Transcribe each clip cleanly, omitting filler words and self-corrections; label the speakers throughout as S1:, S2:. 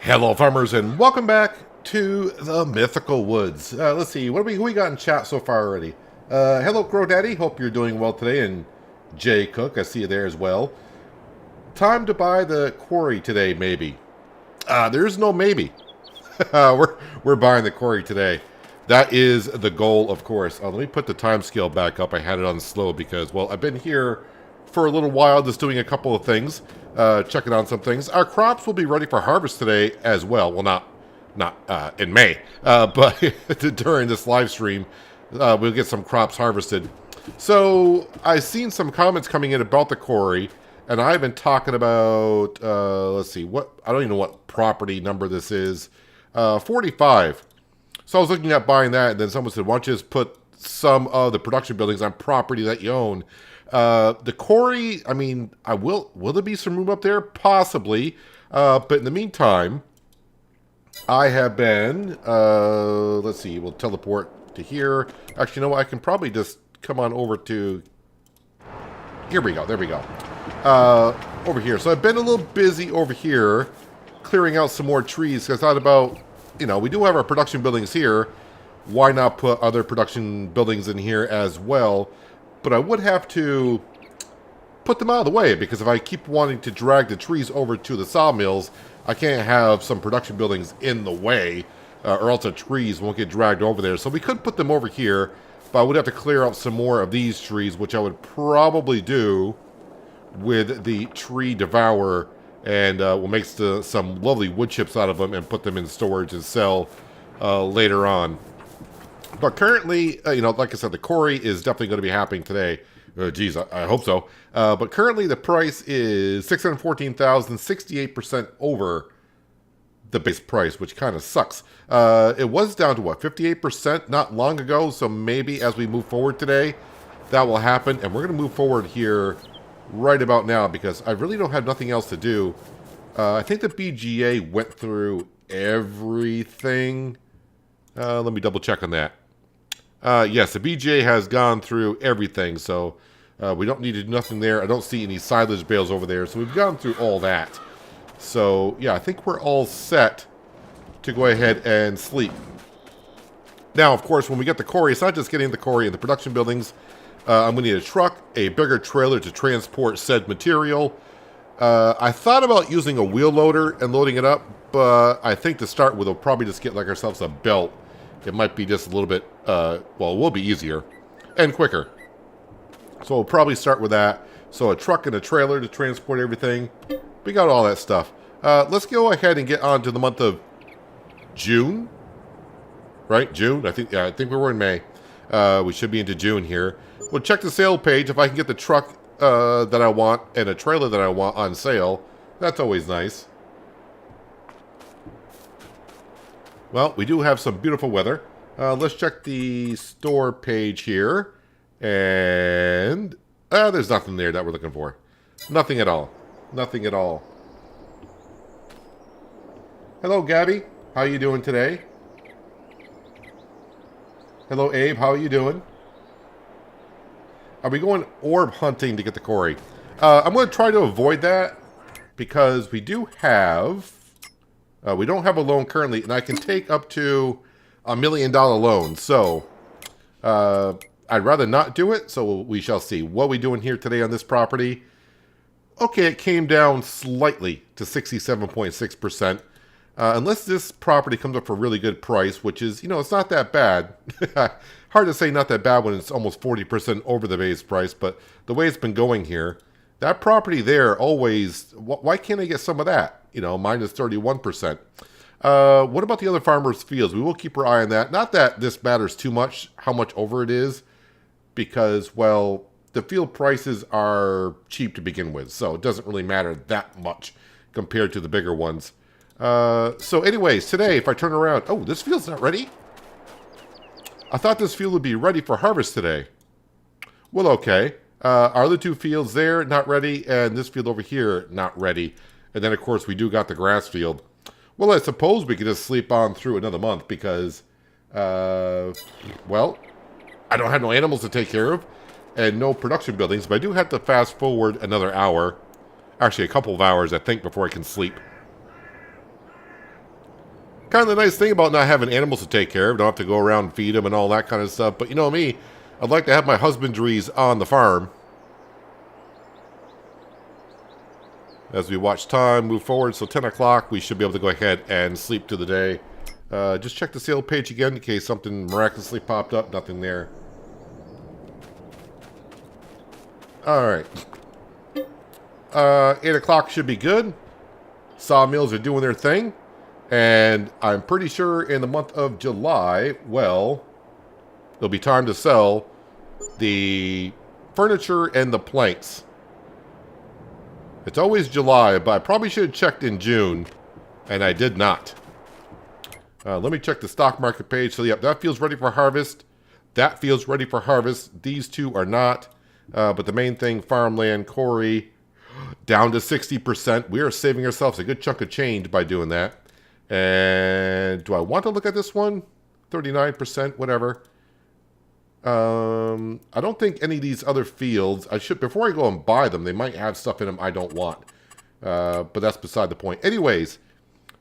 S1: Hello, farmers, and welcome back to the Mythical Woods. Let's see, who we got in chat so far already? Hello, Crow Daddy. Hope you're doing well today, and Jay Cook, I see you there as well. Time to buy the quarry today, maybe. There's no maybe. We're buying the quarry today. That is the goal, of course. Let me put the time scale back up. I had it on slow because, well, I've been here for a little while, just doing a couple of things, checking on some things. Our crops will be ready for harvest today as well. Well, not in May, but during this live stream, we'll get some crops harvested. So I've seen some comments coming in about the quarry, and I've been talking about, let's see, I don't even know what property number this is, 45. So I was looking at buying that, and then someone said, why don't you just put some of the production buildings on property that you own? The quarry, I mean, will there be some room up there? Possibly. But in the meantime, I have been, let's see, we'll teleport to here. Actually, you know what? I can probably just come on over to, here we go, there we go. Over here. So I've been a little busy over here, clearing out some more trees, because I thought about, you know, we do have our production buildings here. Why not put other production buildings in here as well? But I would have to put them out of the way, because if I keep wanting to drag the trees over to the sawmills, I can't have some production buildings in the way, or else the trees won't get dragged over there. So we could put them over here, but I would have to clear out some more of these trees, which I would probably do with the tree devourer, and we'll make some lovely wood chips out of them and put them in storage and sell later on. But currently, you know, like I said, the quarry is definitely going to be happening today. Geez, I hope so. But currently, the price is $614,000, 68% over the base price, which kind of sucks. It was down to, what, 58% not long ago, so maybe as we move forward today, that will happen. And we're going to move forward here right about now, because I really don't have nothing else to do. I think the BGA went through everything. Let me double check on that. Yes, the BGA has gone through everything, so we don't need to do nothing there. I don't see any silage bales over there, so we've gone through all that. So, yeah, I think we're all set to go ahead and sleep. Now, of course, when we get the quarry, it's not just getting the quarry in the production buildings. I'm going to need a truck, a bigger trailer to transport said material. I thought about using a wheel loader and loading it up, but I think to start with, we'll probably just get like ourselves a belt. It might be just a little bit, well, it will be easier and quicker. So we'll probably start with that. So a truck and a trailer to transport everything. We got all that stuff. Let's go ahead and get on to the month of June. Right? June? I think we were in May. We should be into June here. We'll check the sale page. If I can get the truck that I want and a trailer that I want on sale, that's always nice. Well, we do have some beautiful weather. Let's check the store page here. And there's nothing there that we're looking for. Nothing at all. Nothing at all. Hello, Gabby. How you doing today? Hello, Abe. How are you doing? Are we going orb hunting to get the quarry? I'm going to try to avoid that, because we do have... we don't have a loan currently, and I can take up to $1 million loan. So, I'd rather not do it, so we shall see. What are we doing here today on this property? Okay, it came down slightly to 67.6%. Unless this property comes up for a really good price, which is, you know, it's not that bad. Hard to say not that bad when it's almost 40% over the base price, but the way it's been going here, that property there always, why can't I get some of that? You know, minus 31%. What about the other farmers' fields? We will keep our eye on that. Not that this matters too much, how much over it is, because, well, the field prices are cheap to begin with, so it doesn't really matter that much compared to the bigger ones. So anyways, today, if I turn around... Oh, this field's not ready? I thought this field would be ready for harvest today. Well, okay. Our other two fields there, not ready, and this field over here, not ready. And then, of course, we do got the grass field. Well, I suppose we could just sleep on through another month because, well, I don't have no animals to take care of and no production buildings, but I do have to fast forward another hour. Actually, a couple of hours, I think, before I can sleep. Kind of the nice thing about not having animals to take care of. Don't have to go around and feed them and all that kind of stuff. But you know me, I'd like to have my husbandries on the farm. As we watch time move forward, so 10 o'clock, we should be able to go ahead and sleep to the day. Just check the sale page again in case something miraculously popped up. Nothing there. Alright. 8 o'clock should be good. Sawmills are doing their thing. And I'm pretty sure in the month of July, well, there'll be time to sell the furniture and the planks. It's always July, but I probably should have checked in June, and I did not. Let me check the stock market page. So, yep, that feels ready for harvest. That feels ready for harvest. These two are not. But the main thing, farmland, quarry, down to 60%. We are saving ourselves a good chunk of change by doing that. And do I want to look at this one? 39%, whatever. I don't think any of these other fields, before I go and buy them, they might have stuff in them I don't want. But that's beside the point. Anyways,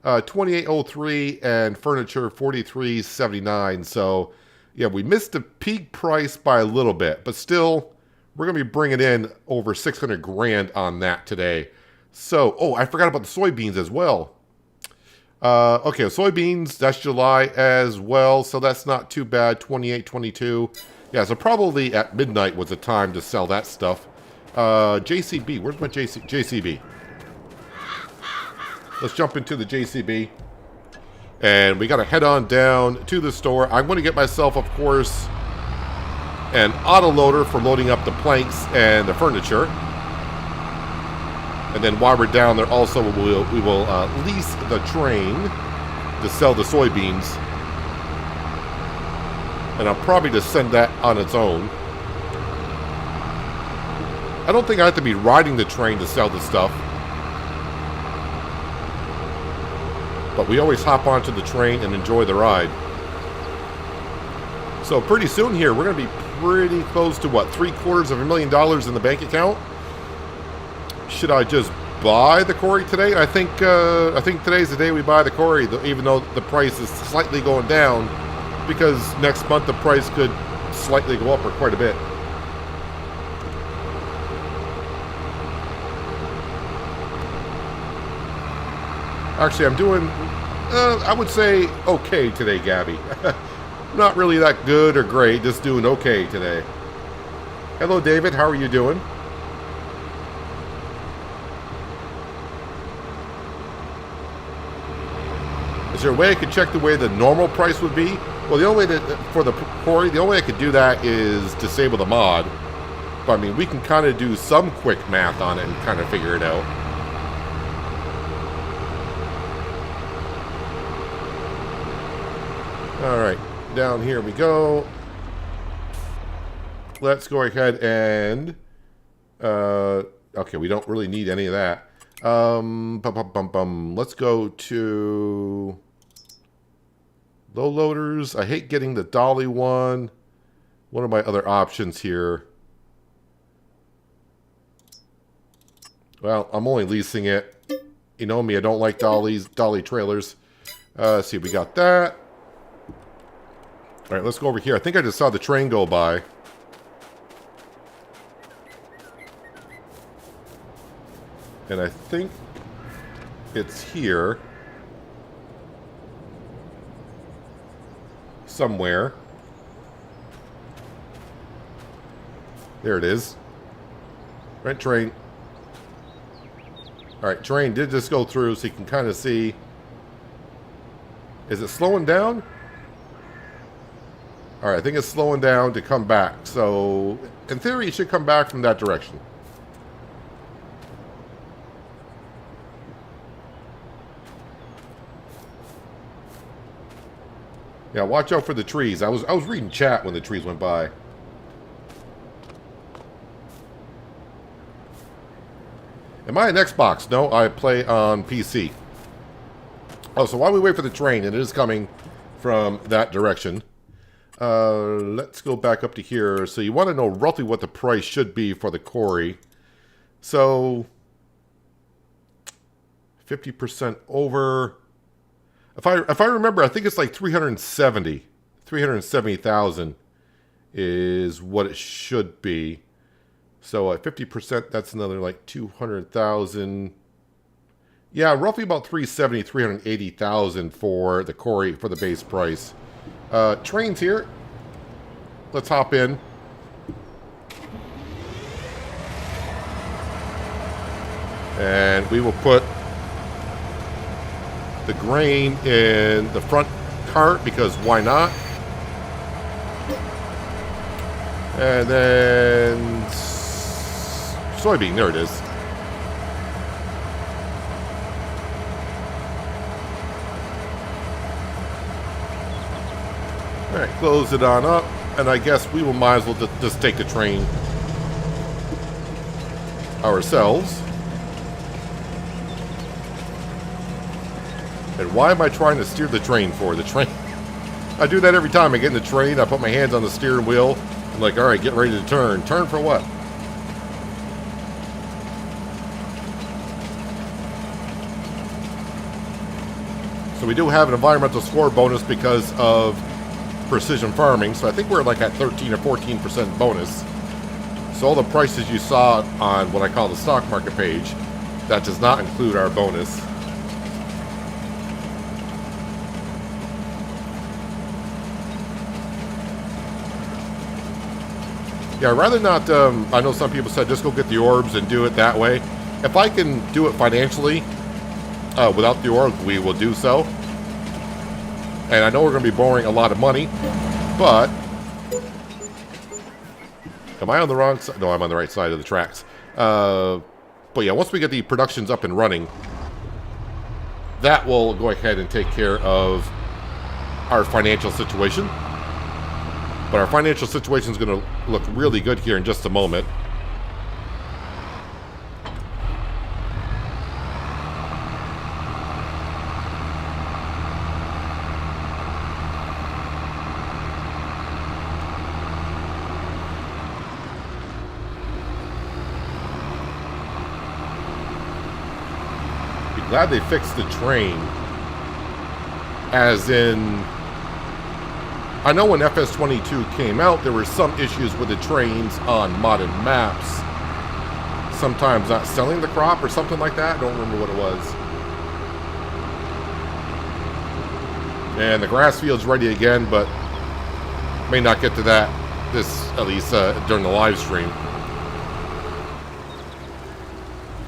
S1: 2803 and furniture 4379. So, yeah, we missed the peak price by a little bit, but still, we're going to be bringing in over 600 grand on that today. So, oh, I forgot about the soybeans as well. Okay, soybeans, that's July as well, so that's not too bad, 28.22. Yeah, so probably at midnight was the time to sell that stuff. JCB, where's my JCB? Let's jump into the JCB. And we got to head on down to the store. I'm going to get myself, of course, an autoloader for loading up the planks and the furniture. And then while we're down there, also we will lease the train to sell the soybeans. And I'll probably just send that on its own. I don't think I have to be riding the train to sell the stuff. But we always hop onto the train and enjoy the ride. So pretty soon here, we're going to be pretty close to, what, $750,000 in the bank account? Should I just buy the quarry today? I think today's the day we buy the quarry, even though the price is slightly going down, because next month the price could slightly go up or quite a bit. Actually, I'm doing, I would say, okay today, Gabby. Not really that good or great, just doing okay today. Hello, David. How are you doing? Is there a way I could check the way the normal price would be? Well, the only way for the quarry, the only way I could do that is disable the mod. But I mean, we can kind of do some quick math on it and kind of figure it out. All right, down here we go. Let's go ahead and... okay, we don't really need any of that. Let's go to... low loaders. I hate getting the dolly one. What are my other options here? Well, I'm only leasing it. You know me, I don't like dolly trailers. Let's see, we got that. All right, let's go over here. I think I just saw the train go by. And I think it's here. Somewhere. There it is. Right, train. All right, train did just go through, so you can kind of see. Is it slowing down? All right, I think it's slowing down to come back. So, in theory, it should come back from that direction. Yeah, watch out for the trees. I was reading chat when the trees went by. Am I an Xbox? No, I play on PC. Oh, so while we wait for the train, and it is coming from that direction. Let's go back up to here. So you want to know roughly what the price should be for the quarry. So 50% over. If I remember, I think it's like 370,000 is what it should be. So at 50%, that's another like 200,000. Yeah, roughly about 370, 380,000 for the quarry for the base price. Trains here. Let's hop in. And we will put the grain in the front cart because why not? And then soybean, there it is. All right, close it on up, and I guess we will might as well just take the train ourselves. And why am I trying to steer the train for? The train... I do that every time I get in the train. I put my hands on the steering wheel. I'm like, all right, get ready to turn. Turn for what? So we do have an environmental score bonus because of precision farming. So I think we're like at 13 or 14% bonus. So all the prices you saw on what I call the stock market page, that does not include our bonus. Yeah, rather not, I know some people said just go get the orbs and do it that way. If I can do it financially without the orbs, we will do so. And I know we're going to be borrowing a lot of money, but... Am I on the wrong side? No, I'm on the right side of the tracks. But yeah, once we get the productions up and running, that will go ahead and take care of our financial situation. But our financial situation is going to look really good here in just a moment. Be glad they fixed the train. As in... I know when FS22 came out, there were some issues with the trains on modded maps. Sometimes not selling the crop or something like that. I don't remember what it was. And the grass field's ready again, but may not get to that at least during the live stream.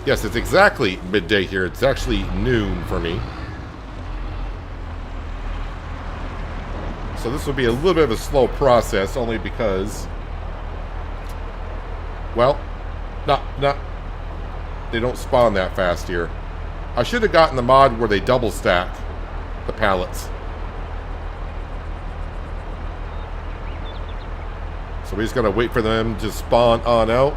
S1: Yes, it's exactly midday here. It's actually noon for me. So this will be a little bit of a slow process, only because, well, they don't spawn that fast here. I should have gotten the mod where they double stack the pallets. So we just gotta wait for them to spawn on out.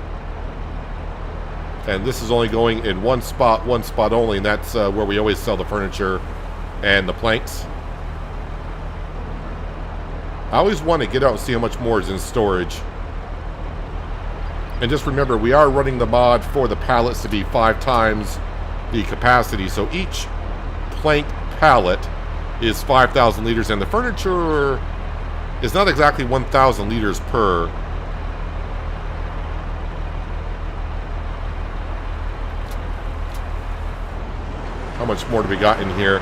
S1: And this is only going in one spot only, and that's where we always sell the furniture and the planks. I always want to get out and see how much more is in storage. And just remember, we are running the mod for the pallets to be 5 times the capacity. So each plank pallet is 5,000 liters, and the furniture is not exactly 1,000 liters per. How much more do we got in here?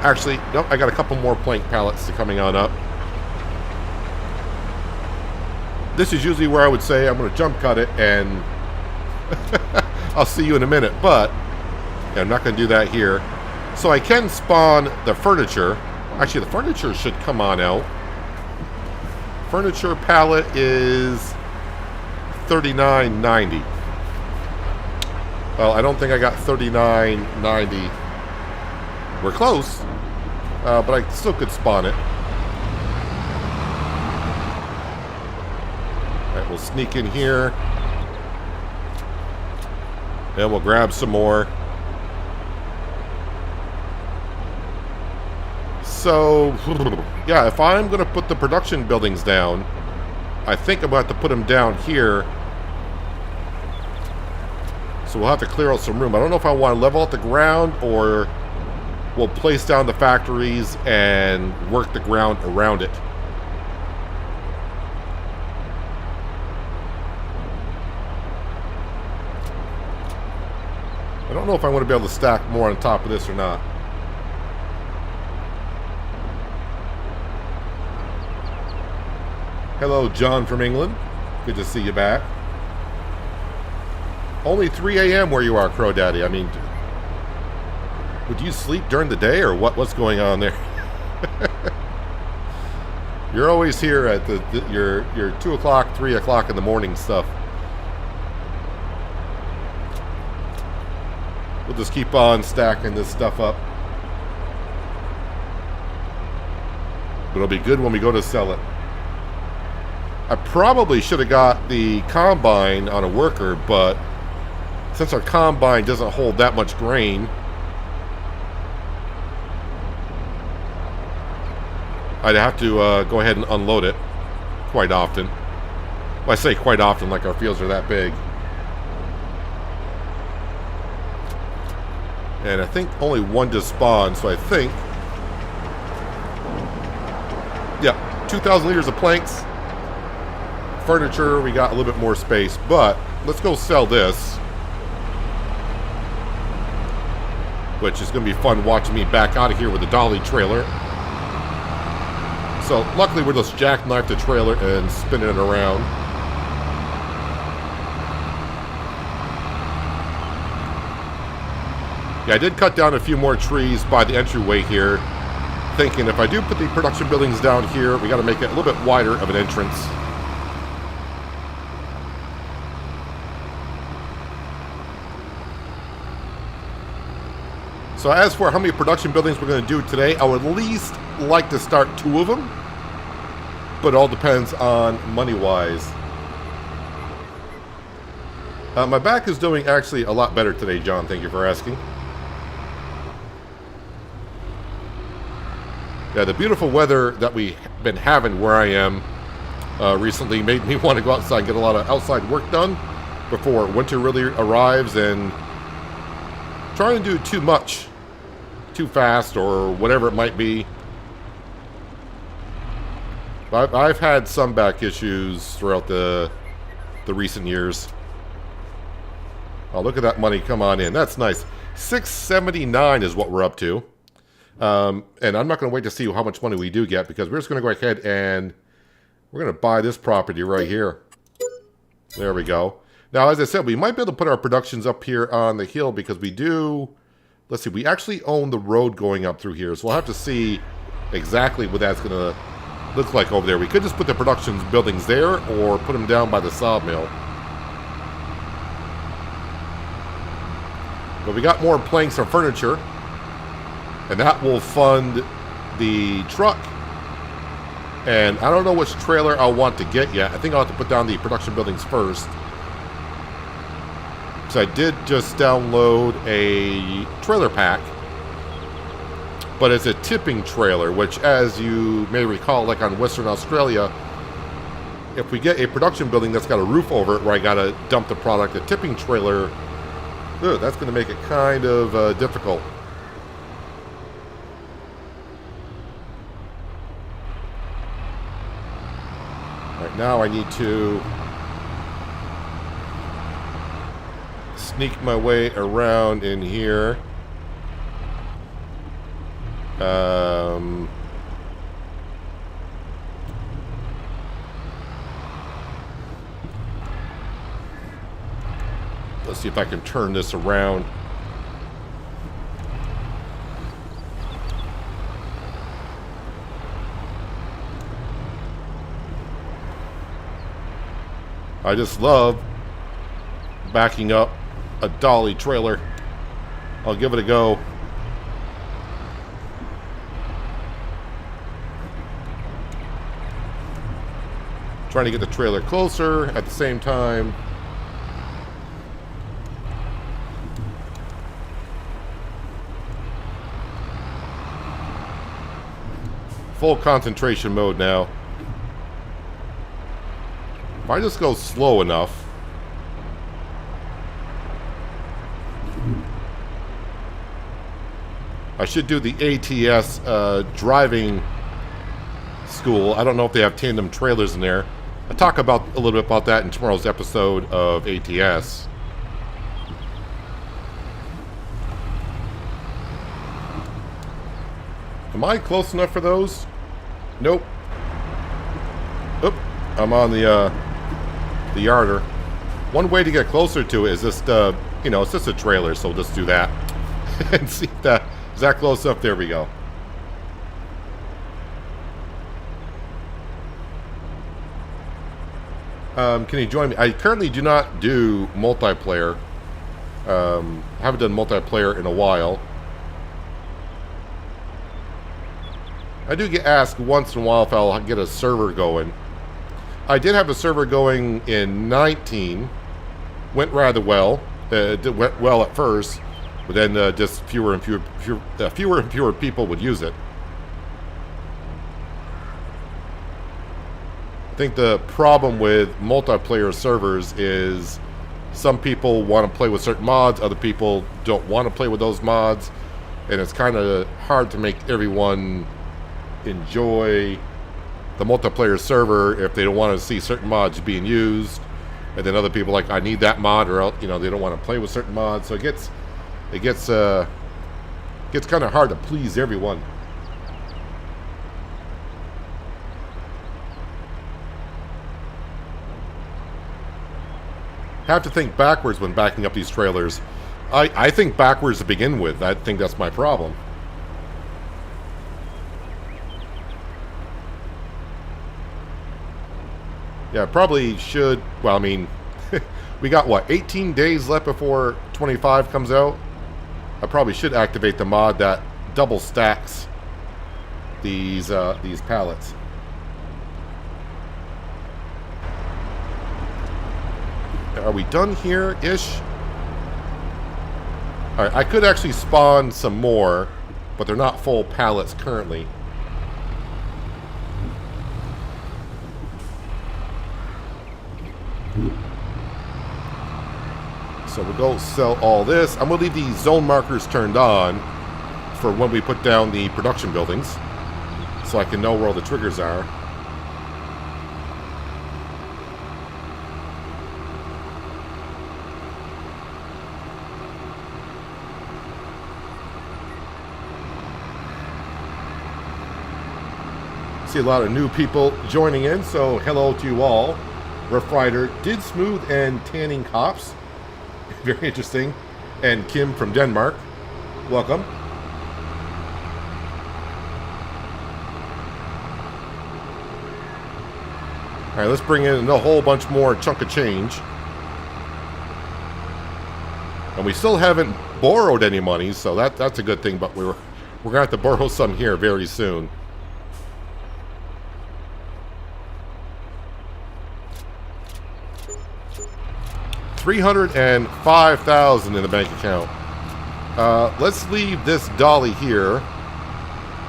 S1: Actually, nope, I got a couple more plank pallets coming on up. This is usually where I would say I'm going to jump cut it and I'll see you in a minute, but yeah, I'm not going to do that here. So I can spawn the furniture. Actually, the furniture should come on out. Furniture pallet is $39.90. Well, I don't think I got $39.90. We're close, but I still could spawn it. Alright, we'll sneak in here. And we'll grab some more. So, yeah, if I'm going to put the production buildings down, I think I'm going to have to put them down here. So we'll have to clear out some room. I don't know if I want to level out the ground or we'll place down the factories and work the ground around it. I don't know if I want to be able to stack more on top of this or not. Hello, John from England. Good to see you back. Only 3 a.m. where you are, Crow Daddy. I mean, would you sleep during the day or what's going on there? You're always here at your 2 o'clock, 3 o'clock in the morning stuff. We'll just keep on stacking this stuff up. But it'll be good when we go to sell it. I probably should have got the combine on a worker, but since our combine doesn't hold that much grain, I'd have to go ahead and unload it quite often. Well, I say quite often like our fields are that big. And I think only one just spawned, so I think... yeah, 2,000 liters of planks. Furniture, we got a little bit more space, but let's go sell this. Which is going to be fun watching me back out of here with the dolly trailer. So, luckily we'll just jackknife the trailer and spin it around. Yeah, I did cut down a few more trees by the entryway here, thinking if I do put the production buildings down here, we got to make it a little bit wider of an entrance. So as for how many production buildings we're going to do today, I would at least like to start 2 of them, but it all depends on money-wise. My back is doing actually a lot better today, John. Thank you for asking. Yeah, the beautiful weather that we've been having where I am recently made me want to go outside and get a lot of outside work done before winter really arrives, and trying to do too much too fast or whatever it might be. I've had some back issues throughout the recent years. Oh, look at that money come on in. That's nice. 679 is what we're up to. And I'm not going to wait to see how much money we do get, because we're just going to go ahead and we're going to buy this property right here. There we go. Now, as I said, we might be able to put our productions up here on the hill, because we do... let's see, we actually own the road going up through here, so we'll have to see exactly what that's going to look like over there. We could just put the production buildings there, or put them down by the sawmill. But we got more planks and furniture, and that will fund the truck. And I don't know which trailer I'll want to get yet. I think I'll have to put down the production buildings first. So I did just download a trailer pack, but it's a tipping trailer, which, as you may recall, like on Western Australia, if we get a production building that's got a roof over it where I gotta dump the product, a tipping trailer, that's going to make it kind of difficult. Right now I need to sneak my way around in here. Let's see if I can turn this around. I just love backing up a dolly trailer. I'll give it a go. Trying to get the trailer closer at the same time. Full concentration mode now. If I just go slow enough, I should do the ATS driving school. I don't know if they have tandem trailers in there. I'll talk about a little bit about that in tomorrow's episode of ATS. Am I close enough for those? Nope. Oop, I'm on the yarder. One way to get closer to it is just, you know, it's just a trailer, so we'll just do that. And see if that, is that close enough? There we go. Can you join me? I currently do not do multiplayer. Haven't done multiplayer in a while. I do get asked once in a while if I'll get a server going. I did have a server going in 19. Went rather well. It went well at first, but then just fewer and fewer people would use it. I think the problem with multiplayer servers is some people want to play with certain mods, other people don't want to play with those mods, and it's kind of hard to make everyone enjoy the multiplayer server if they don't want to see certain mods being used, and then other people like, I need that mod, or else, you know, they don't want to play with certain mods. So it gets kind of hard to please everyone. Have to think backwards when backing up these trailers. I think backwards to begin with. I think that's my problem. Yeah, probably should. Well, I mean, we got what, 18 days left before 25 comes out. I probably should activate the mod that double stacks these pallets. Are we done here-ish? Alright, I could actually spawn some more, but they're not full pallets currently. So we'll go sell all this. I'm going to leave these zone markers turned on for when we put down the production buildings, so I can know where all the triggers are. See a lot of new people joining in, so hello to you all. Rough Rider did smooth and tanning cops. Very interesting. And Kim from Denmark. Welcome. Alright, let's bring in a whole bunch more chunk of change. And we still haven't borrowed any money, so that's a good thing, but we're going to have to borrow some here very soon. $305,000 in the bank account. Let's leave this dolly here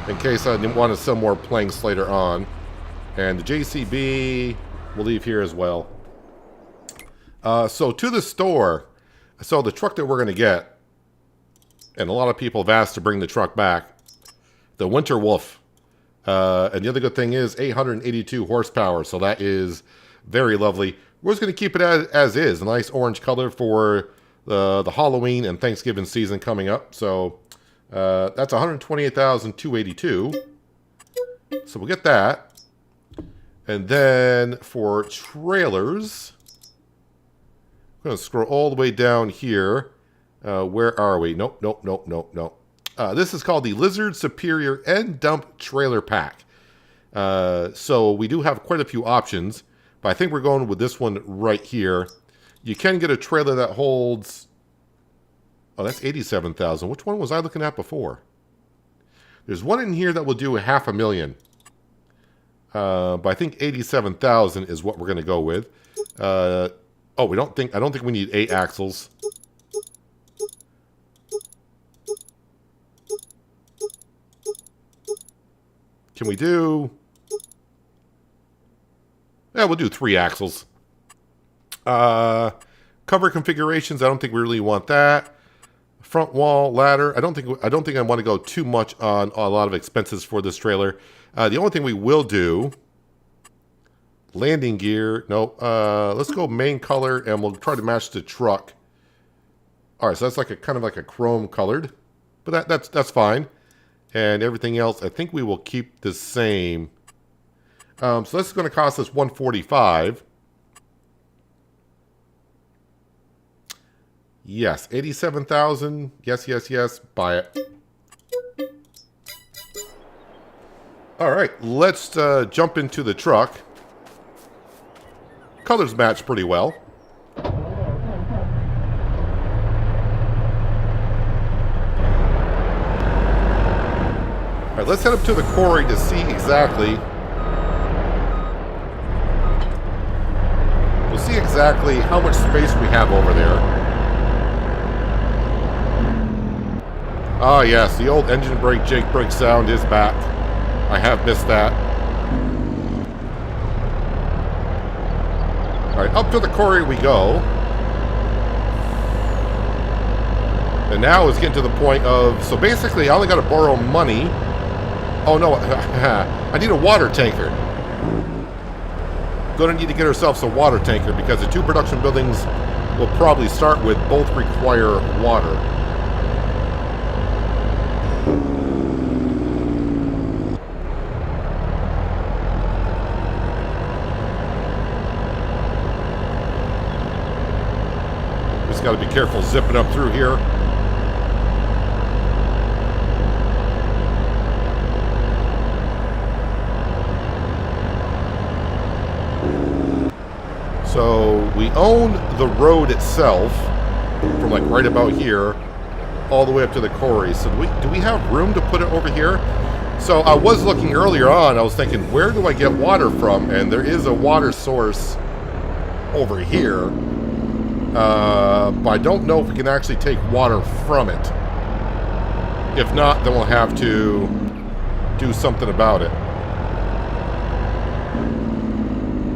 S1: in case I want to sell more planks later on. And the JCB we'll leave here as well. So to the store. So the truck that we're going to get, and a lot of people have asked to bring the truck back, the Winter Wolf. And the other good thing is 882 horsepower, so that is very lovely. We're just going to keep it as is. A nice orange color for the Halloween and Thanksgiving season coming up. So that's $128,282. So we'll get that. And then for trailers, I'm going to scroll all the way down here. Where are we? Nope. This is called the Lizard Superior End Dump Trailer Pack. So we do have quite a few options. But I think we're going with this one right here. You can get a trailer that holds... Oh, that's $87,000. Which one was I looking at before? There's one in here that will do $500,000. But I think $87,000 is what we're going to go with. Oh, I don't think we need 8 axles. Can we do... Yeah, we'll do 3 axles. Cover configurations, I don't think we really want that. front wall, ladder. I don't think I want to go too much on a lot of expenses for this trailer. The only thing we will do, landing gear. No, let's go main color, and we'll try to match the truck. All right, so that's like a kind of like a chrome colored, but that's fine. And everything else, I think we will keep the same. So this is going to cost us $145. Yes, 87,000. Yes, yes, yes. Buy it. All right, let's jump into the truck. Colors match pretty well. All right, let's head up to the quarry to see exactly. We'll see exactly how much space we have over there. Ah, yes, the old engine brake, Jake brake sound is back. I have missed that. All right, up to the quarry we go. And now it's getting to the point of, so basically I only got to borrow money. Oh no, I need a water tanker. Gonna need to get ourselves a water tanker because the two production buildings we'll probably start with both require water. Just got to be careful zipping up through here. So we own the road itself from like right about here all the way up to the quarry. So do we have room to put it over here? So I was looking earlier on, I was thinking, where do I get water from? And there is a water source over here. But I don't know if we can actually take water from it. If not, then we'll have to do something about it.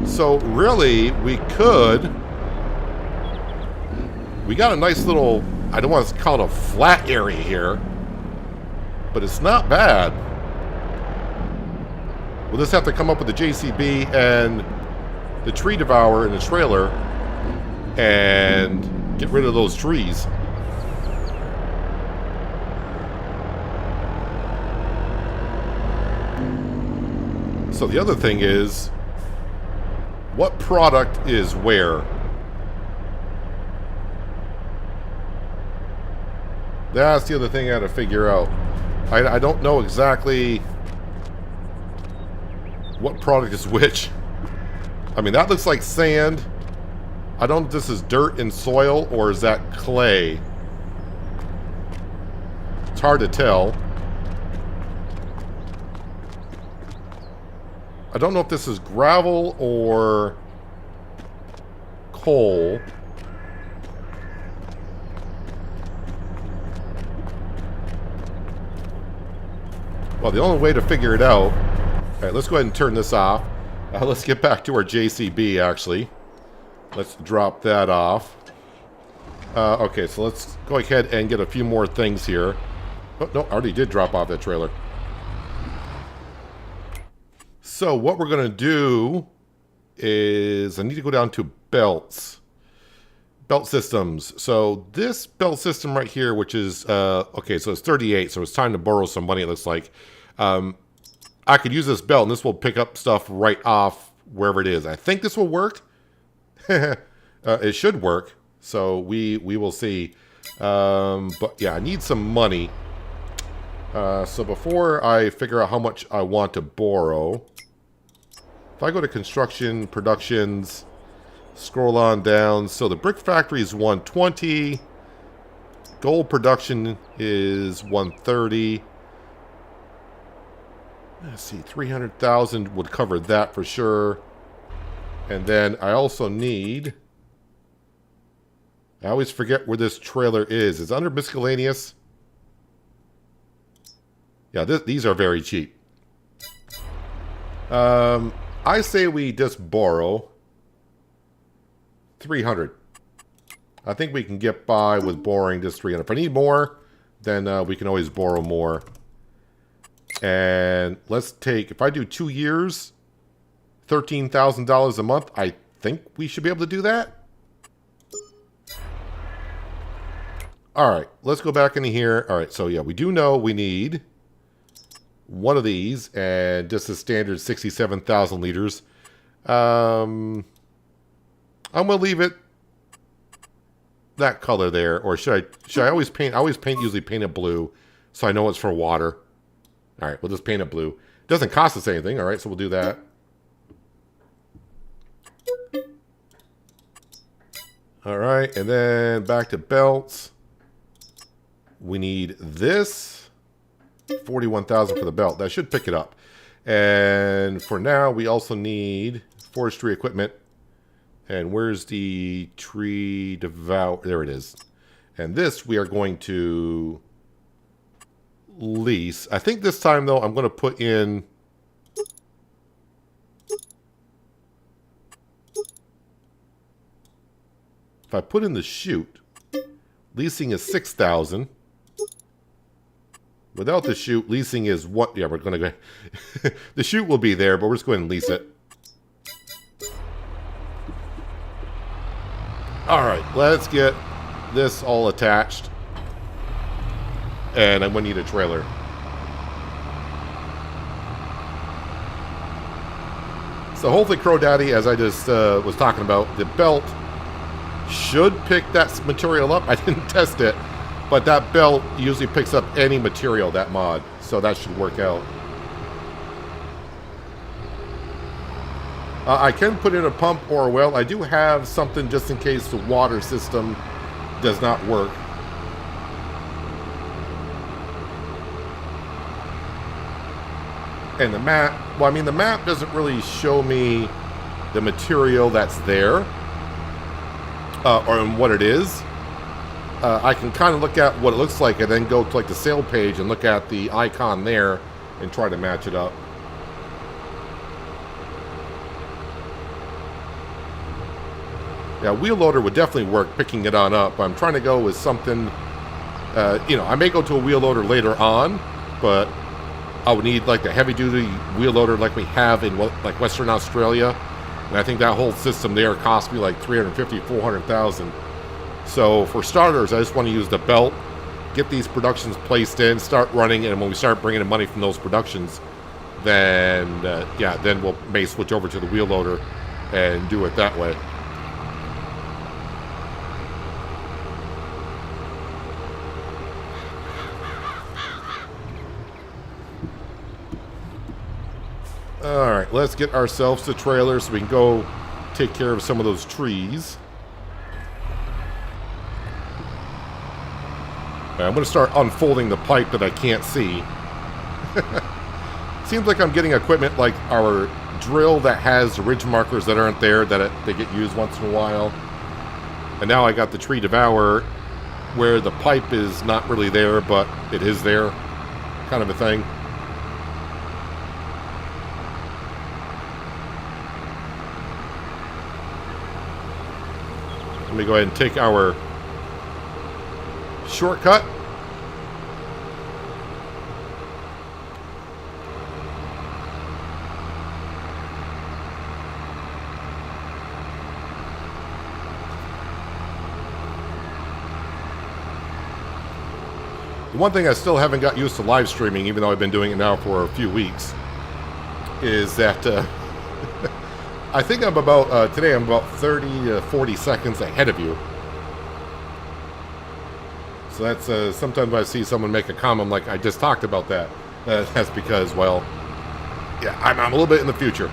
S1: So really, we got a nice little, I don't want to call it a flat area here, but it's not bad. We'll just have to come up with the JCB and the tree devourer in the trailer and get rid of those trees. So the other thing is, what product is where? That's the other thing I had to figure out. I don't know exactly what product is which. I mean, that looks like sand. I don't know if this is dirt and soil or is that clay. It's hard to tell. I don't know if this is gravel or coal. Well, the only way to figure it out... All right, let's go ahead and turn this off. Let's get back to our JCB, actually. Let's drop that off. Okay, so let's go ahead and get a few more things here. Oh, no, I already did drop off that trailer. So what we're going to do is I need to go down to belts. Belt systems. So this belt system right here, which is, okay, so it's 38, so it's time to borrow some money, it looks like. I could use this belt, and this will pick up stuff right off wherever it is. I think this will work. It should work, so we will see. But yeah, I need some money. So before I figure out how much I want to borrow, if I go to construction, productions, scroll on down. So the brick factory is 120. Gold production is 130. Let's see, 300,000 would cover that for sure. And then I also need... I always forget where this trailer is. It's under miscellaneous. Yeah, these are very cheap. I say we just borrow 300. I think we can get by with borrowing just 300. If I need more, then we can always borrow more. And let's take, if I do 2 years, $13,000 a month, I think we should be able to do that. All right, let's go back into here. All right, so yeah, we do know we need one of these, and just a standard 67,000 liters. I'm gonna leave it that color there, or should I always paint? I always usually paint it blue, so I know it's for water. All right, we'll just paint it blue. It doesn't cost us anything. All right, so we'll do that. All right, and then back to belts. We need this. 41,000 for the belt. That should pick it up. And for now, we also need forestry equipment. And where's the tree devour? There it is. And this we are going to lease. I think this time, though, I'm going to put in... If I put in the chute, leasing is 6,000. Without the chute, leasing is what? Yeah, we're going to go... The chute will be there, but we're just going to lease it. All right, let's get this all attached. And I'm going to need a trailer. So hopefully Crow Daddy, as I just was talking about, the belt should pick that material up. I didn't test it. But that belt usually picks up any material, that mod. So that should work out. I can put in a pump or a well. I do have something just in case the water system does not work. And the map, well, I mean, the map doesn't really show me the material that's there. Or what it is. I can kind of look at what it looks like and then go to like the sale page and look at the icon there and try to match it up. Yeah, wheel loader would definitely work picking it on up. I'm trying to go with something, you know, I may go to a wheel loader later on, but I would need like the heavy duty wheel loader like we have in like Western Australia. And I think that whole system there cost me like 350, 400,000. So for starters, I just want to use the belt, get these productions placed in, start running, and when we start bringing in money from those productions, then yeah, then we'll may switch over to the wheel loader and do it that way. All right, let's get ourselves the trailer so we can go take care of some of those trees. I'm going to start unfolding the pipe that I can't see. Seems like I'm getting equipment like our drill that has ridge markers that aren't there, that they get used once in a while. And now I got the tree devourer where the pipe is not really there, but it is there, kind of a thing. Let me go ahead and take our shortcut. The one thing I still haven't got used to live streaming, even though I've been doing it now for a few weeks, is that I think I'm about, today I'm about 30 to 40 seconds ahead of you. So that's, sometimes I see someone make a comment like, I just talked about that. That's because, well, yeah, I'm a little bit in the future.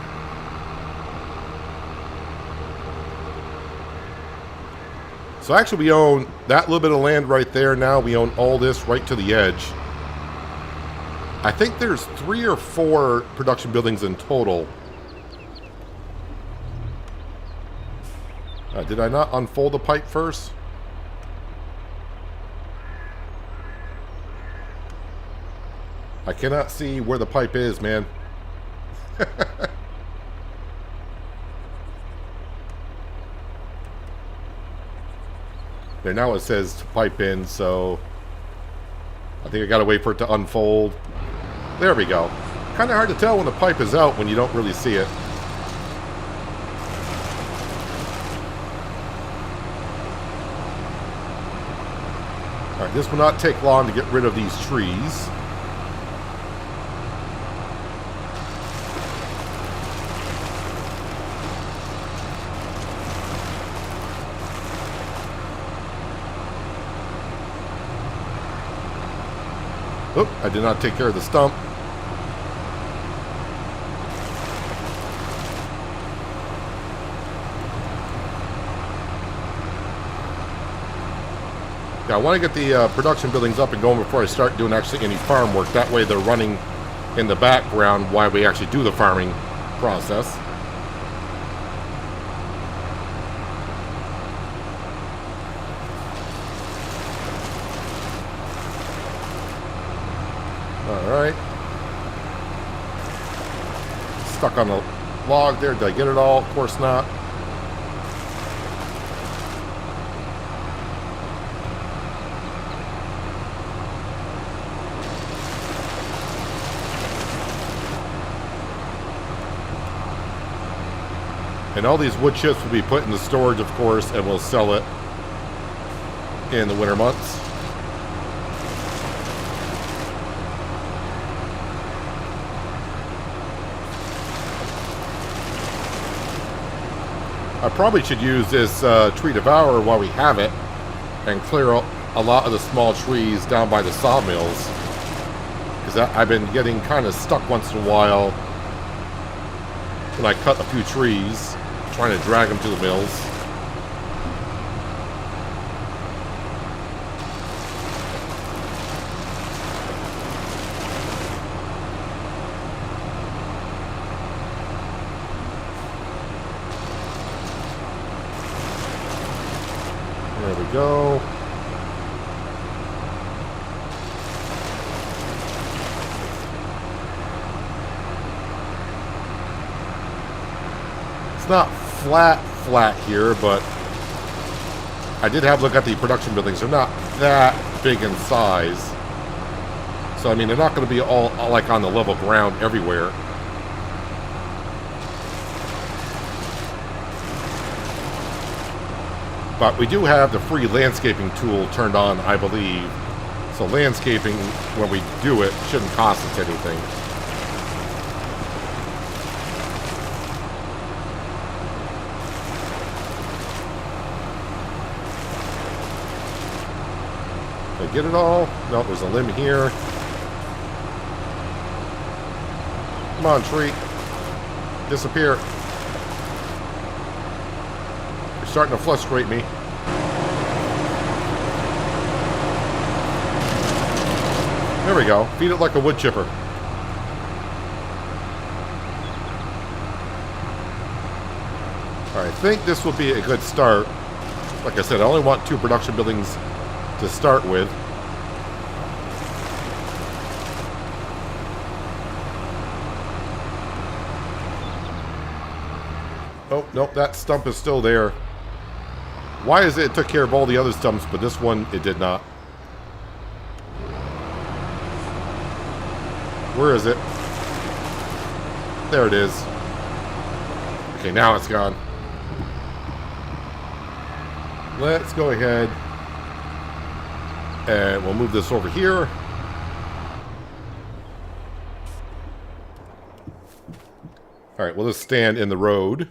S1: So actually we own that little bit of land right there now. We own all this right to the edge. I think there's 3 or 4 production buildings in total. Did I not unfold the pipe first? I cannot see where the pipe is, man. There, now it says to pipe in, so I think I gotta wait for it to unfold. There we go. Kind of hard to tell when the pipe is out when you don't really see it. Alright, this will not take long to get rid of these trees. Oop, I did not take care of the stump. Yeah, I want to get the production buildings up and going before I start doing actually any farm work. That way they're running in the background while we actually do the farming process. Alright. Stuck on the log there. Did I get it all? Of course not. And all these wood chips will be put in the storage, of course, and we'll sell it in the winter months. I probably should use this tree devourer while we have it and clear a lot of the small trees down by the sawmills, because I've been getting kind of stuck once in a while when I cut a few trees, trying to drag them to the mills. There we go. It's not flat here, but I did have a look at the production buildings. They're not that big in size. So, I mean, they're not going to be all like on the level ground everywhere. But we do have the free landscaping tool turned on, I believe. So landscaping, when we do it, shouldn't cost us anything. Did I get it all? No, there's a limb here. Come on, tree. Disappear. You're starting to frustrate me. There we go. Feed it like a wood chipper. Alright, I think this will be a good start. Like I said, I only want 2 production buildings to start with. Oh, nope, that stump is still there. Why is it took care of all the other stumps, but this one, it did not? Where is it? There it is. Okay, now it's gone. Let's go ahead and we'll move this over here. Alright, we'll just stand in the road.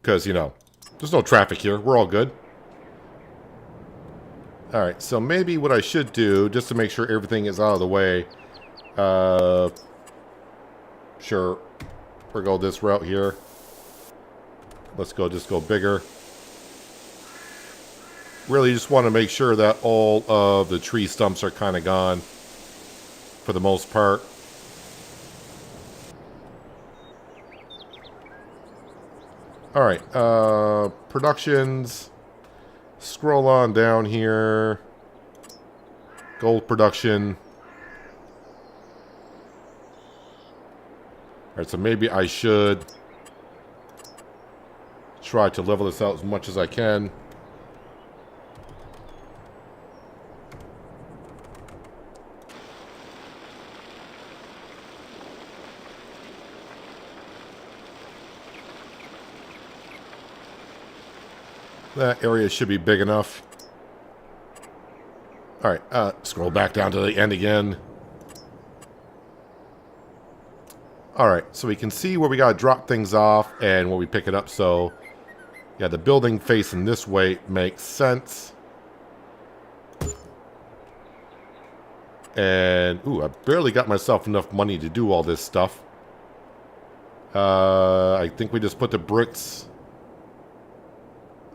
S1: Because, you know, there's no traffic here. We're all good. Alright, so maybe what I should do, just to make sure everything is out of the way. Sure. We'll go this route here. Let's go, just go bigger. Really just want to make sure that all of the tree stumps are kind of gone. For the most part. Alright, productions. Scroll on down here. Gold production. Alright, so maybe I should try to level this out as much as I can. That area should be big enough. Alright, scroll back down to the end again. Alright, so we can see where we gotta drop things off and where we pick it up, so... Yeah, the building facing this way makes sense. And, ooh, I barely got myself enough money to do all this stuff. I think we just put the bricks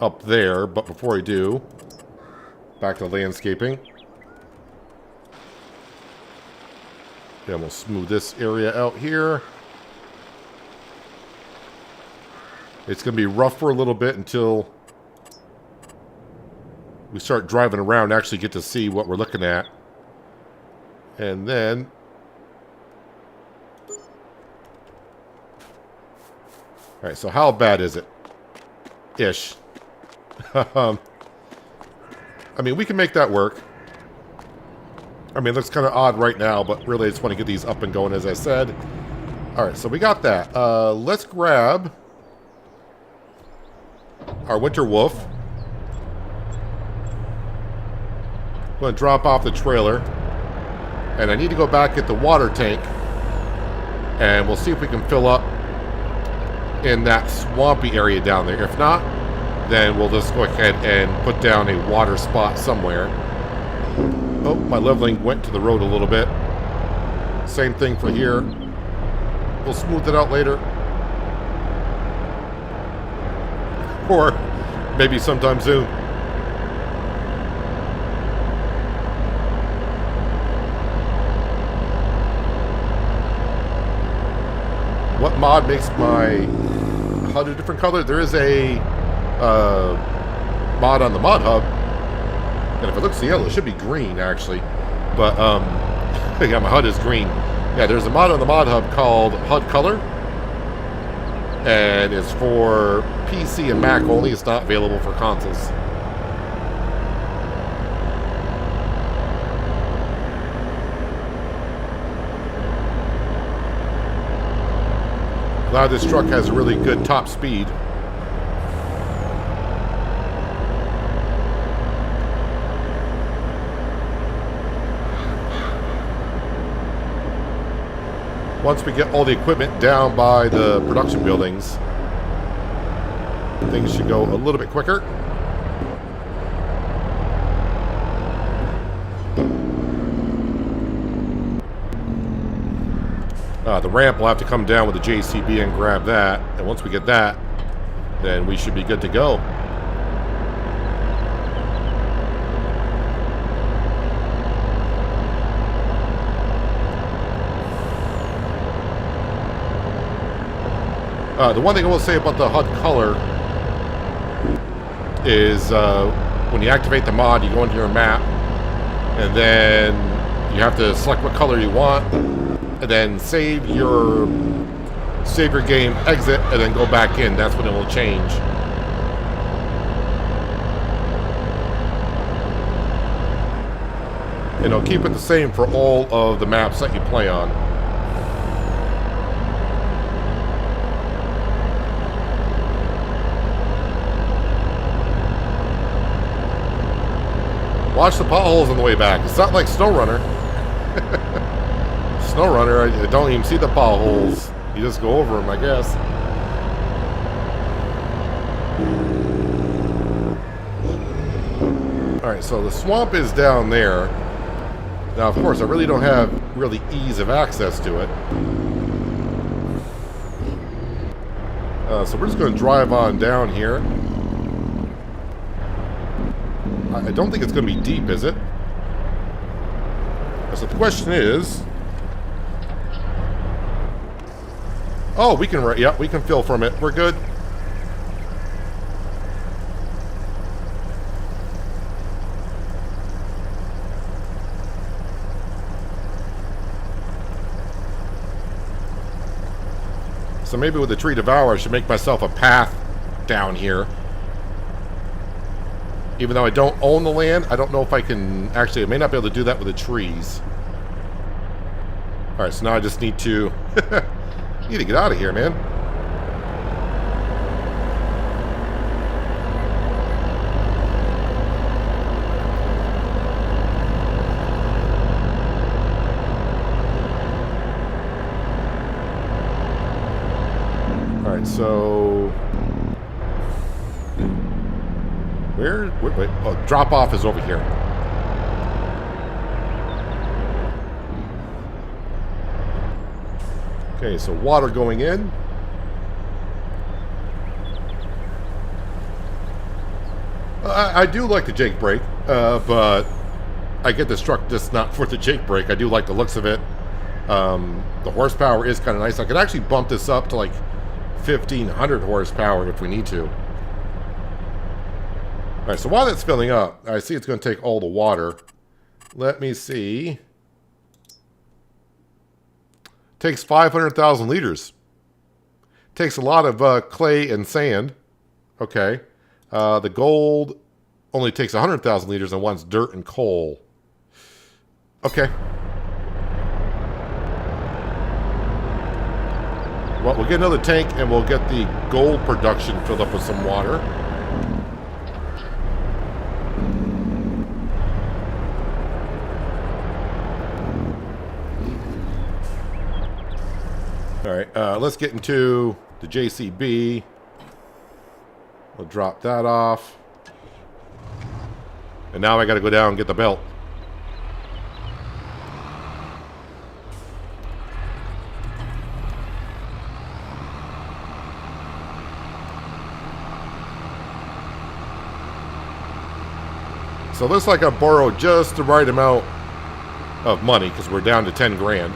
S1: up there, but before I do, back to landscaping. Yeah, we'll smooth this area out here. It's going to be rough for a little bit until we start driving around and actually get to see what we're looking at. And then... Alright, so how bad is it? Ish. I mean, we can make that work. I mean, it looks kind of odd right now, but really I just want to get these up and going, as I said. Alright, so we got that. Let's grab our winter wolf. I'm going to drop off the trailer. And I need to go back at the water tank. And we'll see if we can fill up in that swampy area down there. If not, then we'll just go ahead and put down a water spot somewhere. Oh, my leveling went to the road a little bit. Same thing for here. We'll smooth it out later. Or maybe sometime soon. What mod makes my HUD a different color? There is a mod on the mod hub. And if it looks yellow, it should be green, actually. But, yeah, my HUD is green. Yeah, there's a mod on the mod hub called HUD Color. And it's for PC and Mac only. It's not available for consoles. Glad this truck has a really good top speed. Once we get all the equipment down by the production buildings, things should go a little bit quicker. The ramp will have to come down with the JCB and grab that. And once we get that, then we should be good to go. The one thing I will say about the HUD color is when you activate the mod, you go into your map, and then you have to select what color you want, and then save your game, exit, and then go back in. That's when it will change. And it'll keep it the same for all of the maps that you play on. Watch the potholes on the way back. It's not like SnowRunner. SnowRunner, I don't even see the potholes. You just go over them, I guess. Alright, so the swamp is down there. Now, of course, I really don't have really ease of access to it. So we're just going to drive on down here. I don't think it's going to be deep, is it? So the question is... Oh, we can... Yeah, we can fill from it. We're good. So maybe with the tree devourer, I should make myself a path down here. Even though I don't own the land, I don't know if I can... Actually, I may not be able to do that with the trees. Alright, so now I just need to... need to get out of here, man. Alright, so... Wait. Oh, drop off is over here. Okay, so water going in. I do like the Jake brake, but I get this truck just not for the Jake brake. I do like the looks of it. The horsepower is kind of nice. I could actually bump this up to like 1,500 horsepower if we need to. All right, so while that's filling up, I see it's going to take all the water. Let me see. Takes 500,000 liters. Takes a lot of clay and sand. Okay. The gold only takes 100,000 liters and wants dirt and coal. Okay. Well, we'll get another tank and we'll get the gold production filled up with some water. Alright, let's get into the JCB. We'll drop that off. And now I gotta go down and get the belt. So it looks like I borrowed just the right amount of money because we're down to 10 grand.